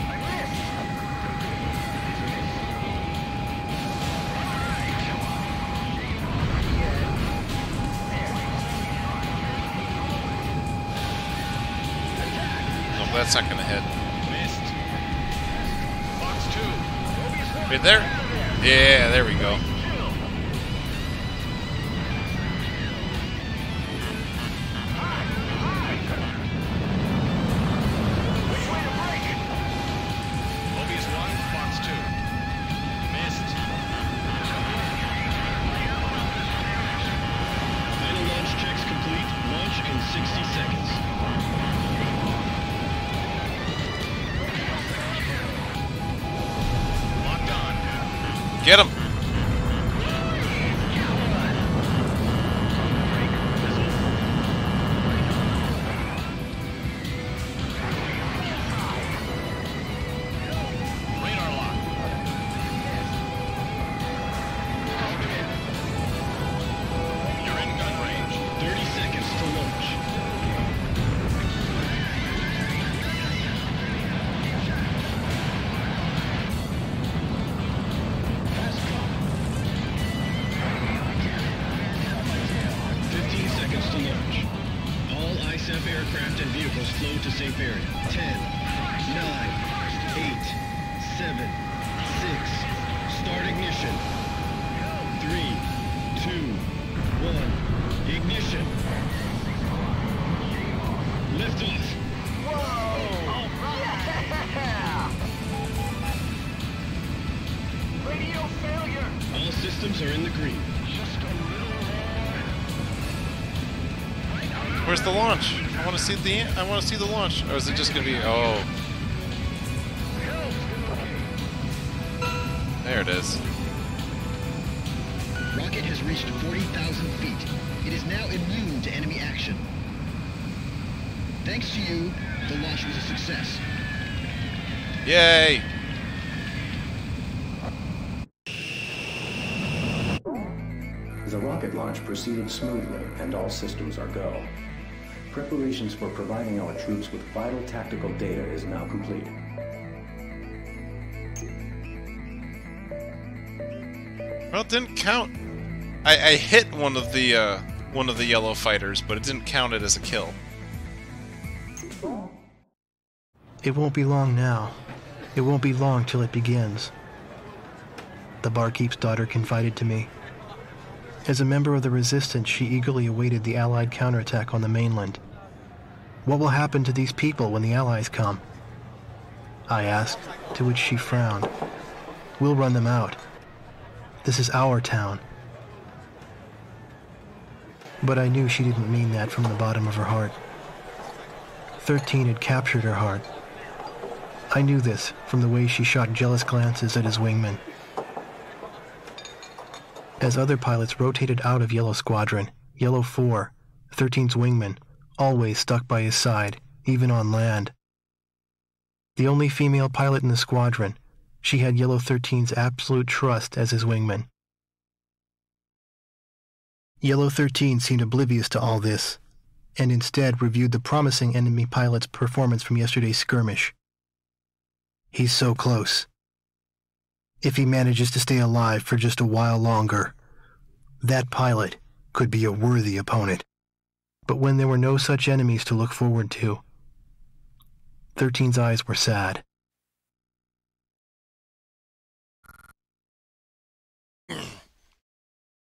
I missed. No, that's not gonna hit. Missed. Fox 2. Right there? Yeah, there we go. Which way to break it? Mobius 1, Fox 2. Missed. Final launch checks complete. Launch in 60 seconds. Locked on. Get him! Radar lock. You're in gun range. 30 seconds to launch. All ISAF aircraft and vehicles flow to safe area. 10, 9, 8, 7, 6. Start ignition. 3, 2, 1. Ignition. Liftoff. Radio failure! All systems are in the green. Just a little more. Where's the launch? I want to see the launch. Or is it just gonna be? Oh, there it is. Rocket has reached 40,000 feet. It is now immune to enemy action. Thanks to you, the launch was a success. Yay! The rocket launch proceeded smoothly, and all systems are go. Preparations for providing our troops with vital tactical data is now complete. Well, it didn't count. I hit one of the yellow fighters, but it didn't count it as a kill. It won't be long now. It won't be long till it begins. The barkeep's daughter confided to me. As a member of the Resistance, she eagerly awaited the Allied counterattack on the mainland. What will happen to these people when the Allies come? I asked, to which she frowned. We'll run them out. This is our town. But I knew she didn't mean that from the bottom of her heart. 13 had captured her heart. I knew this from the way she shot jealous glances at his wingman. As other pilots rotated out of Yellow Squadron, Yellow 4, 13's wingman, always stuck by his side, even on land. The only female pilot in the squadron, she had Yellow 13's absolute trust as his wingman. Yellow 13 seemed oblivious to all this, and instead reviewed the promising enemy pilot's performance from yesterday's skirmish. He's so close. If he manages to stay alive for just a while longer, that pilot could be a worthy opponent. But when there were no such enemies to look forward to, 13's eyes were sad.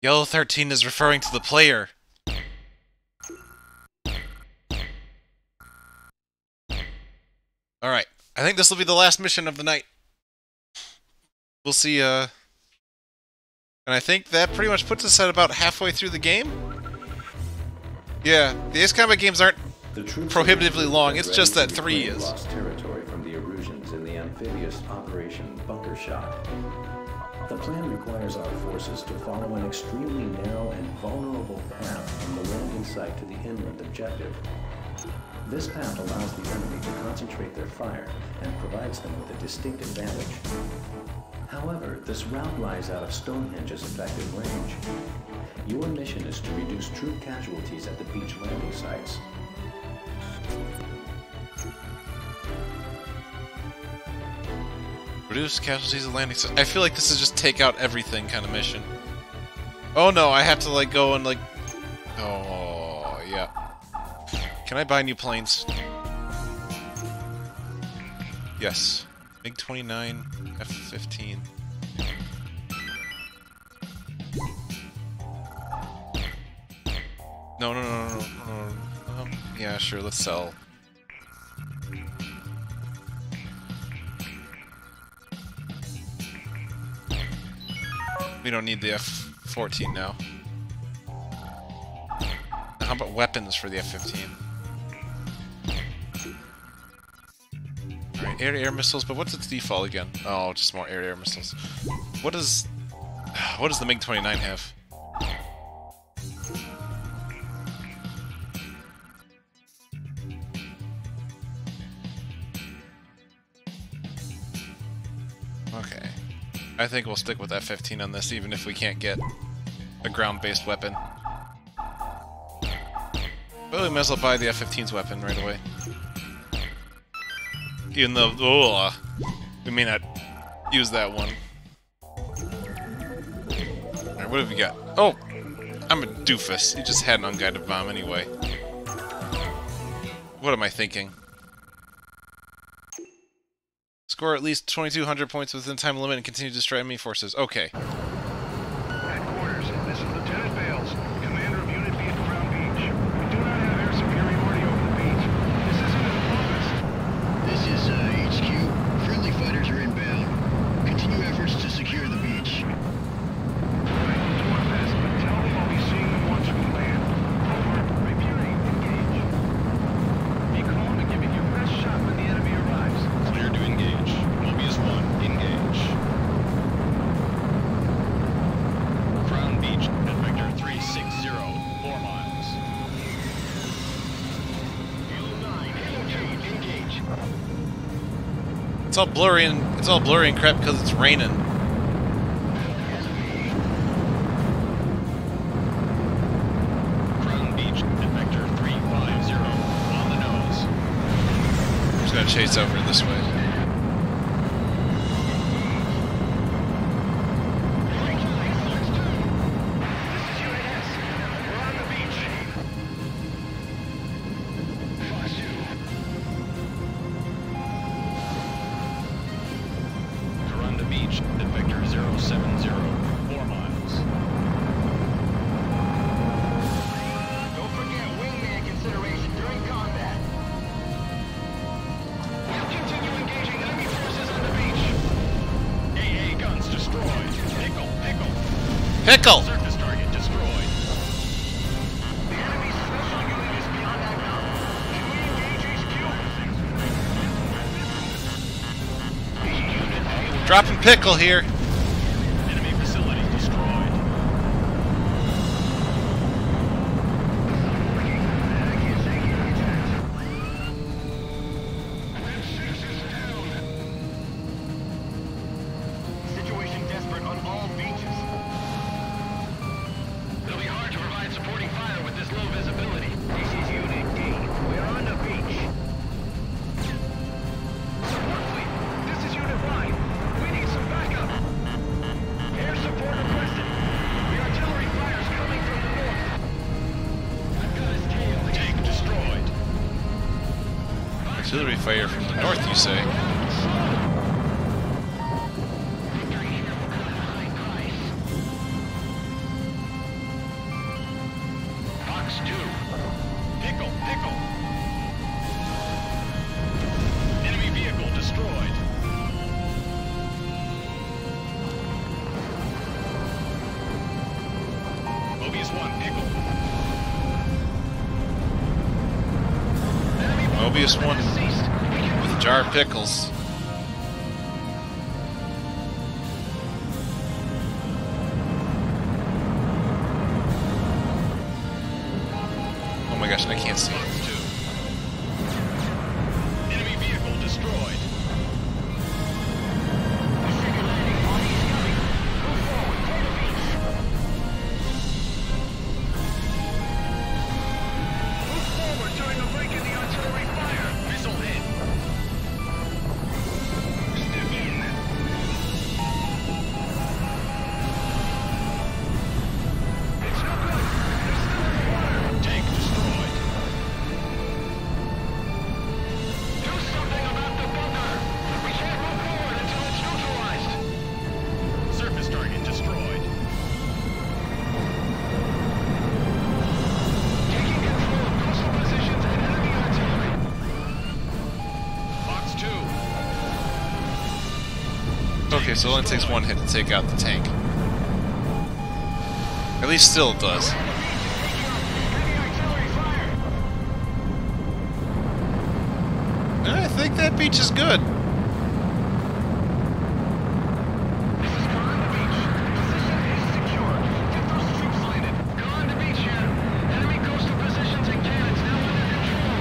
Yellow 13 is referring to the player. Alright, I think this will be the last mission of the night. We'll see, and I think that pretty much puts us at about halfway through the game. Yeah, the Ace Combat games aren't prohibitively long, it's just that 3 is. Lost territory from the Erusians in the amphibious Operation Bunker Shot. The plan requires our forces to follow an extremely narrow and vulnerable path from the landing site to the inland objective. This path allows the enemy to concentrate their fire and provides them with a distinct advantage. However, this route lies out of Stonehenge's effective range. Your mission is to reduce troop casualties at the beach landing sites. Reduce casualties at landing sites. I feel like this is just take out everything kind of mission. Oh no, I have to like go and like... Oh, yeah. Can I buy new planes? Yes. MiG-29, F-15. No. Yeah, sure, let's sell. We don't need the F-14 now. How about weapons for the F-15? Alright, air-to-air missiles, but what's its default again? Oh, just more air-to-air missiles. What does the MiG-29 have? Okay. I think we'll stick with F-15 on this, even if we can't get a ground-based weapon. Well, we might as well buy the F-15's weapon right away. Even though, we may not use that one. Alright, what have we got? Oh! I'm a doofus. He just had an unguided bomb anyway. What am I thinking? Let's Score at least 2,200 points within time limit and continue to destroy enemy forces. Okay. Headquarters, this is Lieutenant Bales, commander of Unit B at Crown Beach. We do not have air superiority over the beach. This isn't an office. This is HQ. Friendly fighters are inbound. Continue efforts to secure the beach. Right, we'll do our best, but tell them I'll be seeing them once we land. Over. Reviewing. Engage. Be calm and give it your best shot when the enemy arrives. Clear to engage. Mobius 1, engage. Crown Beach at Vector 360, 4 miles. Engage. It's all blurry and crap because it's raining. Crown Beach at Vector 350, on the nose. I'm just gonna chase over this way. This is Unit S. We're on the beach. Fox 2. Turndawg Beach at Vector 070, 4 miles. Don't forget wingman consideration during combat. We'll continue engaging enemy forces on the beach. AA guns destroyed. Pickle. Pickle! Surface target destroyed. The enemy's special unit is beyond that mountain. Can we engage HQ? Dropping pickle here. Enemy facility destroyed. Situation desperate on all beaches. It'll be hard to provide supporting fire with this low visibility. This is Unit D. We're on the beach. Support fleet. This is Unit Y. We need some backup. Air support requested. The artillery fire's coming from the north. I've got his tail. Tank destroyed. Artillery fire from the north, you say? Fox 2. Pickle. Enemy vehicle destroyed. Mobius 1, pickle. Mobius 1 with a jar of pickles. Oh my gosh, I can't see. Fox 2. Enemy vehicle destroyed. Move forward during a break in the artillery fire. Missile hit. Step in. It's no good. They're still in the water. Tank destroyed. Do something about the bunker. We can't move forward until it's neutralized. Surface target destroyed. Taking control of coastal positions and enemy artillery. Fox 2. Okay, so it only takes one hit to take out the tank. At least still it does. Heavy artillery fire. I think that beach is good. This is Command Beach. Position is secure. Get those troops landed. Command Beach here. Enemy coastal positions and cannons now under control.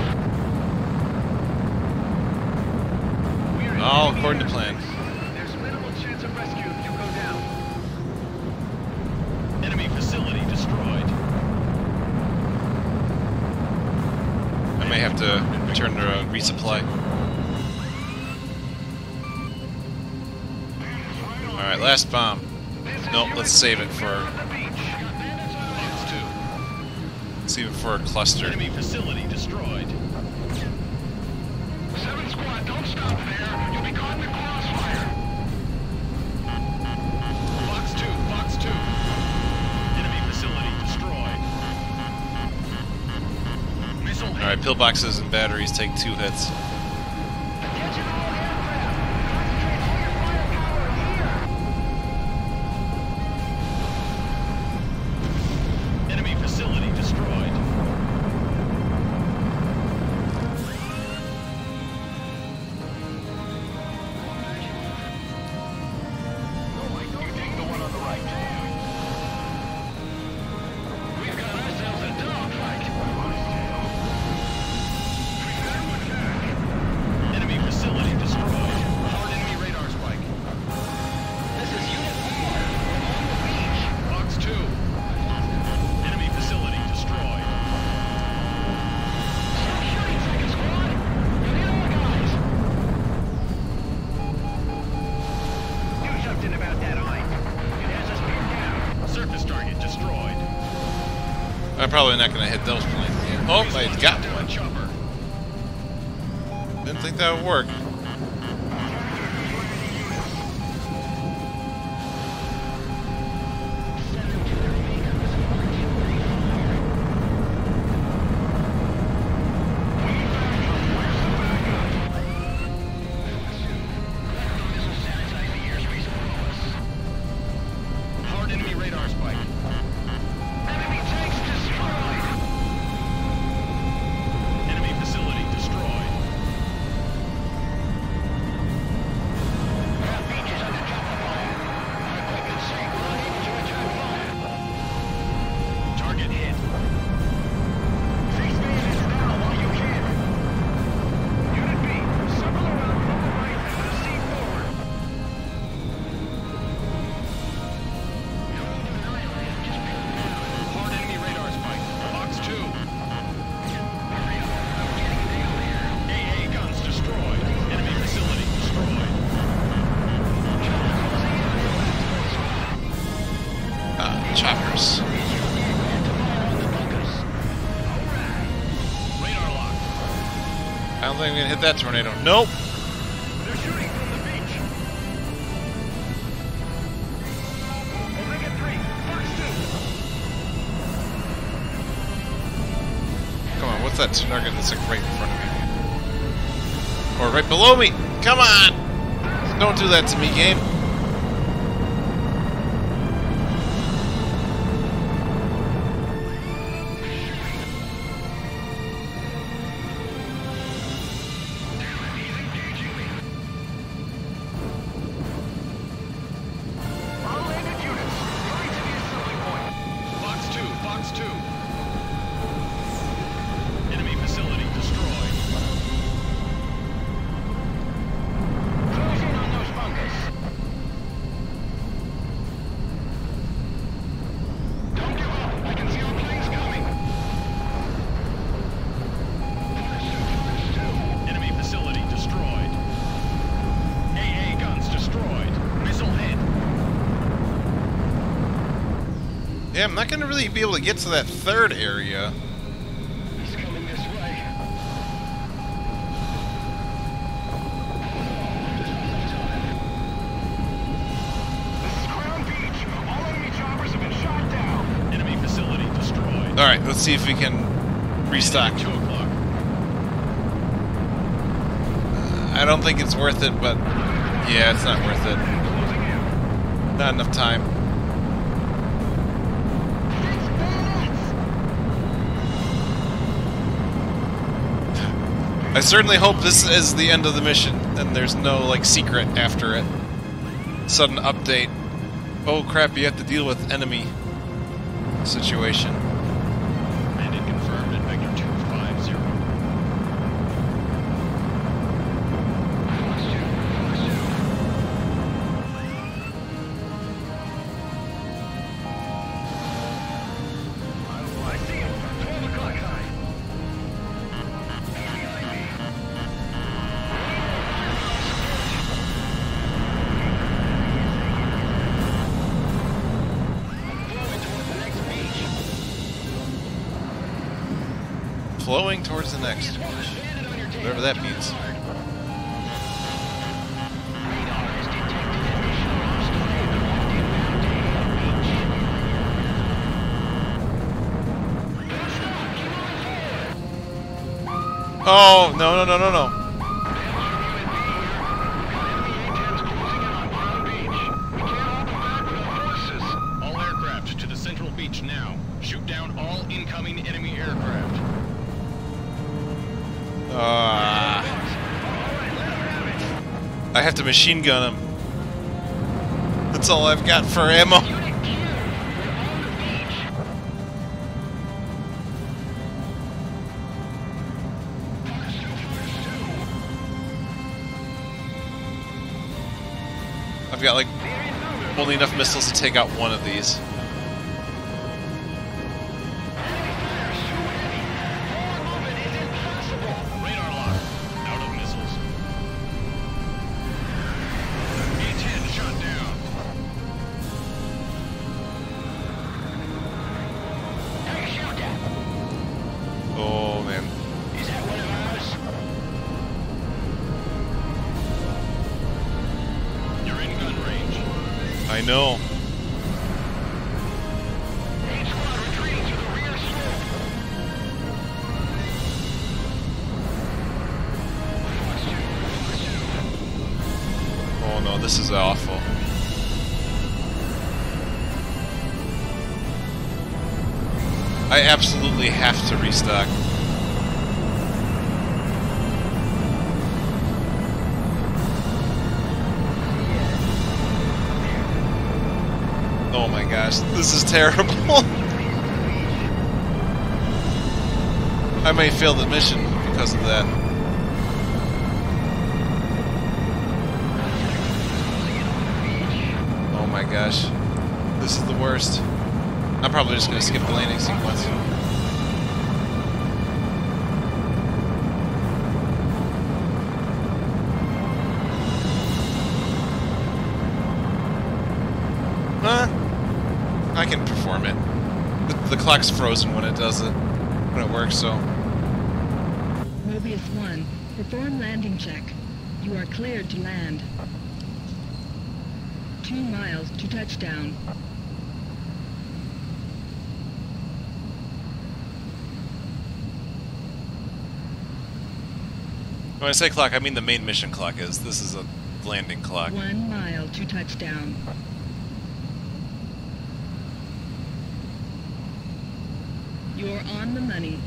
We're in All enemy according to plan. airspace. There's minimal chance of rescue if you go down. Enemy facility destroyed. I may have to return to resupply. Alright, last bomb. Nope, let's save it for Fox 2. save it for a cluster. Enemy facility destroyed. 7 Squad, don't stop there. You'll be caught in the crossfire. Fox 2. Enemy facility destroyed. Missile hit. Alright, pillboxes and batteries take 2 hits. Attention all aircraft. Concentrate all your firepower here. Enemy facility destroyed. You take the one on the right. We've got ourselves a dogfight. Prepare to attack. Enemy facility destroyed. Hard enemy radar spike. This is Unit 4. We're on the beach. Fox 2. Enemy facility destroyed. Stop shooting, 2nd Squad. Get in on the guys. Do something about that eye. It has us pinned down. Surface target destroyed. I'm probably not going to hit those planes again. Oh, I got Down one. chopper. Didn't think that would work. Hard enemy radar spike. Enemy tanks destroyed. Enemy facility destroyed. That beach is under chopper fire. Our equipment say we're unable to return fire. Target hit. Face bandits now while you can. Unit B, circle around from the right and proceed forward. Hard enemy radar spike. Fox 2. AA guns destroyed. Enemy facility destroyed. Choppers. Radar lock. I don't think I'm going to hit that tornado. Nope. They're shooting from the beach. Omega 3, Fox 2. Come on, what's that target that's like right in front of me? Or right below me? Come on! Don't do that to me, game. All landed units, hurry to the assembly point. Fox 2. Enemy facility destroyed. Close in on those bunkers. Don't give up. I can see our planes coming. Enemy facility destroyed. AA guns destroyed. Missile hit. Yeah, I'm not going to really be able to get to that third area. He's coming this way. This is Crown Beach. All enemy choppers have been shot down. Enemy facility destroyed. Alright, let's see if we can restock. 2 o'clock. I don't think it's worth it, but yeah, it's not worth it. Closing in. Not enough time. I certainly hope this is the end of the mission and there's no like secret after it. Sudden update. Oh crap, you have to deal with enemy situation. Bandit confirmed at Vector 250. I see him. 12 o'clock high. Flowing towards the next. Whatever that means. Oh, no, no, no, no, no. All aircraft to the central beach now. Shoot down all incoming enemy aircraft. I have to machine gun him. That's all I've got for ammo. I've got like only enough missiles to take out one of these. Radar lock. Out of missiles. A-10 shot down. Oh man. Is that one of ours? You're in gun range. I know. Main squad retreating to the rear slope. Oh no, this is awful. I absolutely have to restock. Oh my gosh, this is terrible. I may fail the mission because of that. Oh my gosh, this is the worst. I'm probably just going to skip the landing sequence. I can perform it. The clock's frozen when it does it, when it works, so... Mobius 1, perform landing check. You are cleared to land. 2 miles to touchdown. When I say clock, I mean the main mission clock is. This is a landing clock. 1 mile to touchdown. You're on the money.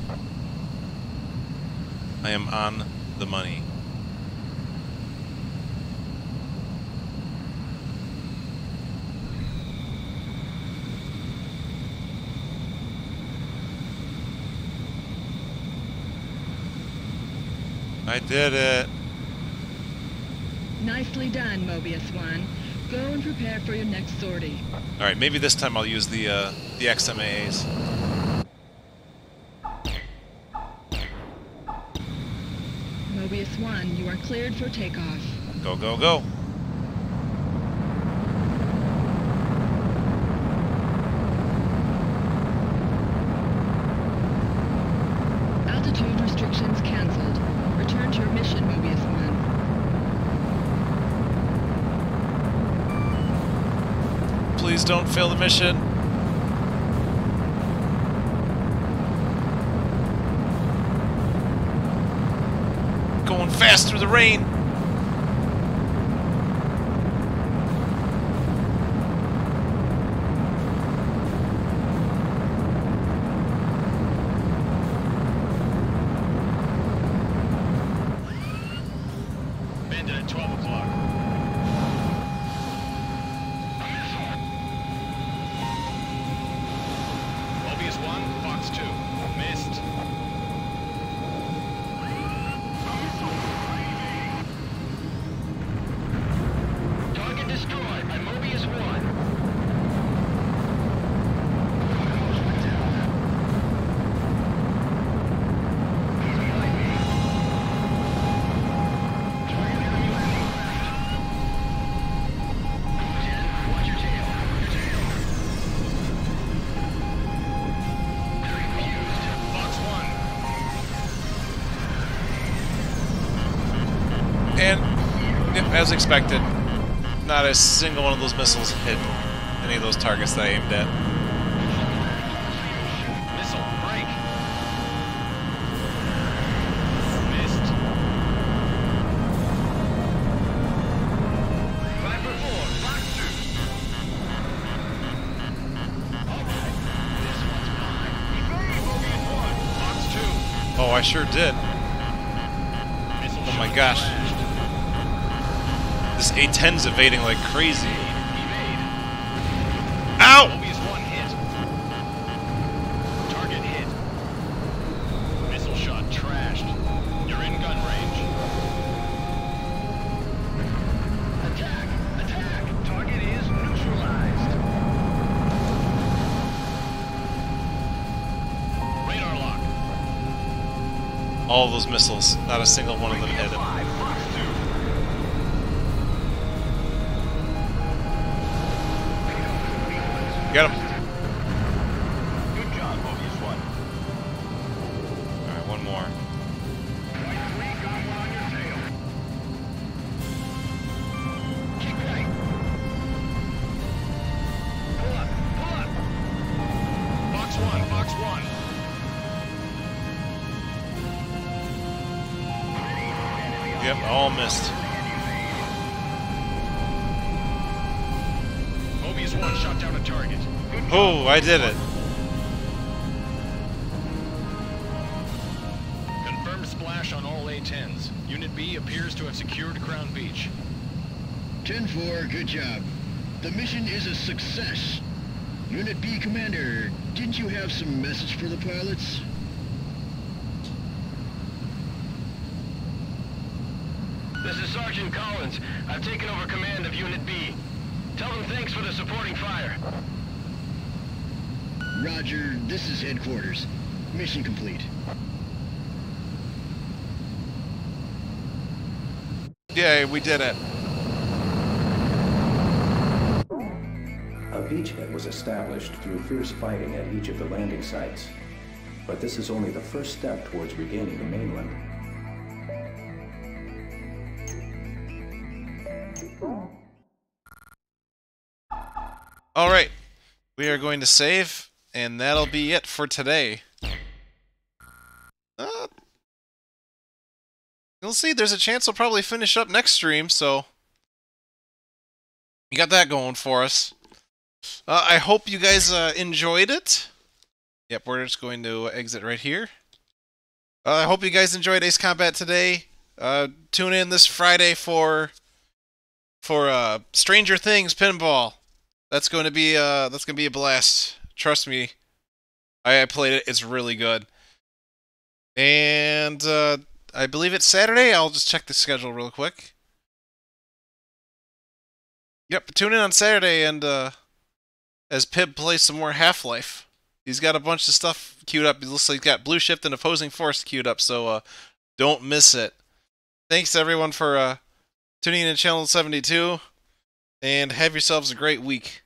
I am on the money. I did it. Nicely done, Mobius 1. Go and prepare for your next sortie. Alright, maybe this time I'll use the XMAAs. Mobius 1, you are cleared for takeoff. Go, go, go. Altitude restrictions cancelled. Return to your mission, Mobius 1. Please don't fail the mission. Going fast through the rain. Bandit at 12 o'clock. Mobius 1, Fox 2. Missed. Target destroyed by Mobius 1. Watch your tail. Fox 1. And, yep, as expected, not a single one of those missiles hit any of those targets that I aimed at. Missile, break. I sure did. Oh my gosh. This A-10's evading like crazy. Ow! Mobius 1 hit. Target hit. Missile shot trashed. You're in gun range. Attack! Attack! Target is neutralized. Radar lock. All of those missiles, not a single one of them hit him. 5, Fox 2. Got him. Good job, Mobius 1. Alright, one more. White 3 got one on your tail. Keep right. Pull up, pull up. Fox 1, Fox 1. Yep, all missed. Mobius 1 shot down a target. Oh, I did it. Confirmed splash on all A-10s. Unit B appears to have secured Crown Beach. 10-4, good job. The mission is a success. Unit B Commander, didn't you have some message for the pilots? This is Sergeant Collins. I've taken over command of Unit B. Tell them thanks for the supporting fire. Roger, this is headquarters. Mission complete. Yeah, we did it. A beachhead was established through fierce fighting at each of the landing sites. But this is only the first step towards regaining the mainland. Alright, we are going to save, and that'll be it for today. You'll see, there's a chance we'll probably finish up next stream, so you got that going for us. I hope you guys enjoyed it. Yep, we're just going to exit right here. I hope you guys enjoyed Ace Combat today. Tune in this Friday for Stranger Things Pinball. That's going to be a blast. Trust me. I played it. It's really good. And I believe it's Saturday. I'll just check the schedule real quick. Yep, tune in on Saturday and as Pib plays some more Half-Life. He's got a bunch of stuff queued up. It looks like he's got Blue Shift and Opposing Force queued up, so don't miss it. Thanks everyone for tuning in to Channel 72, and have yourselves a great week.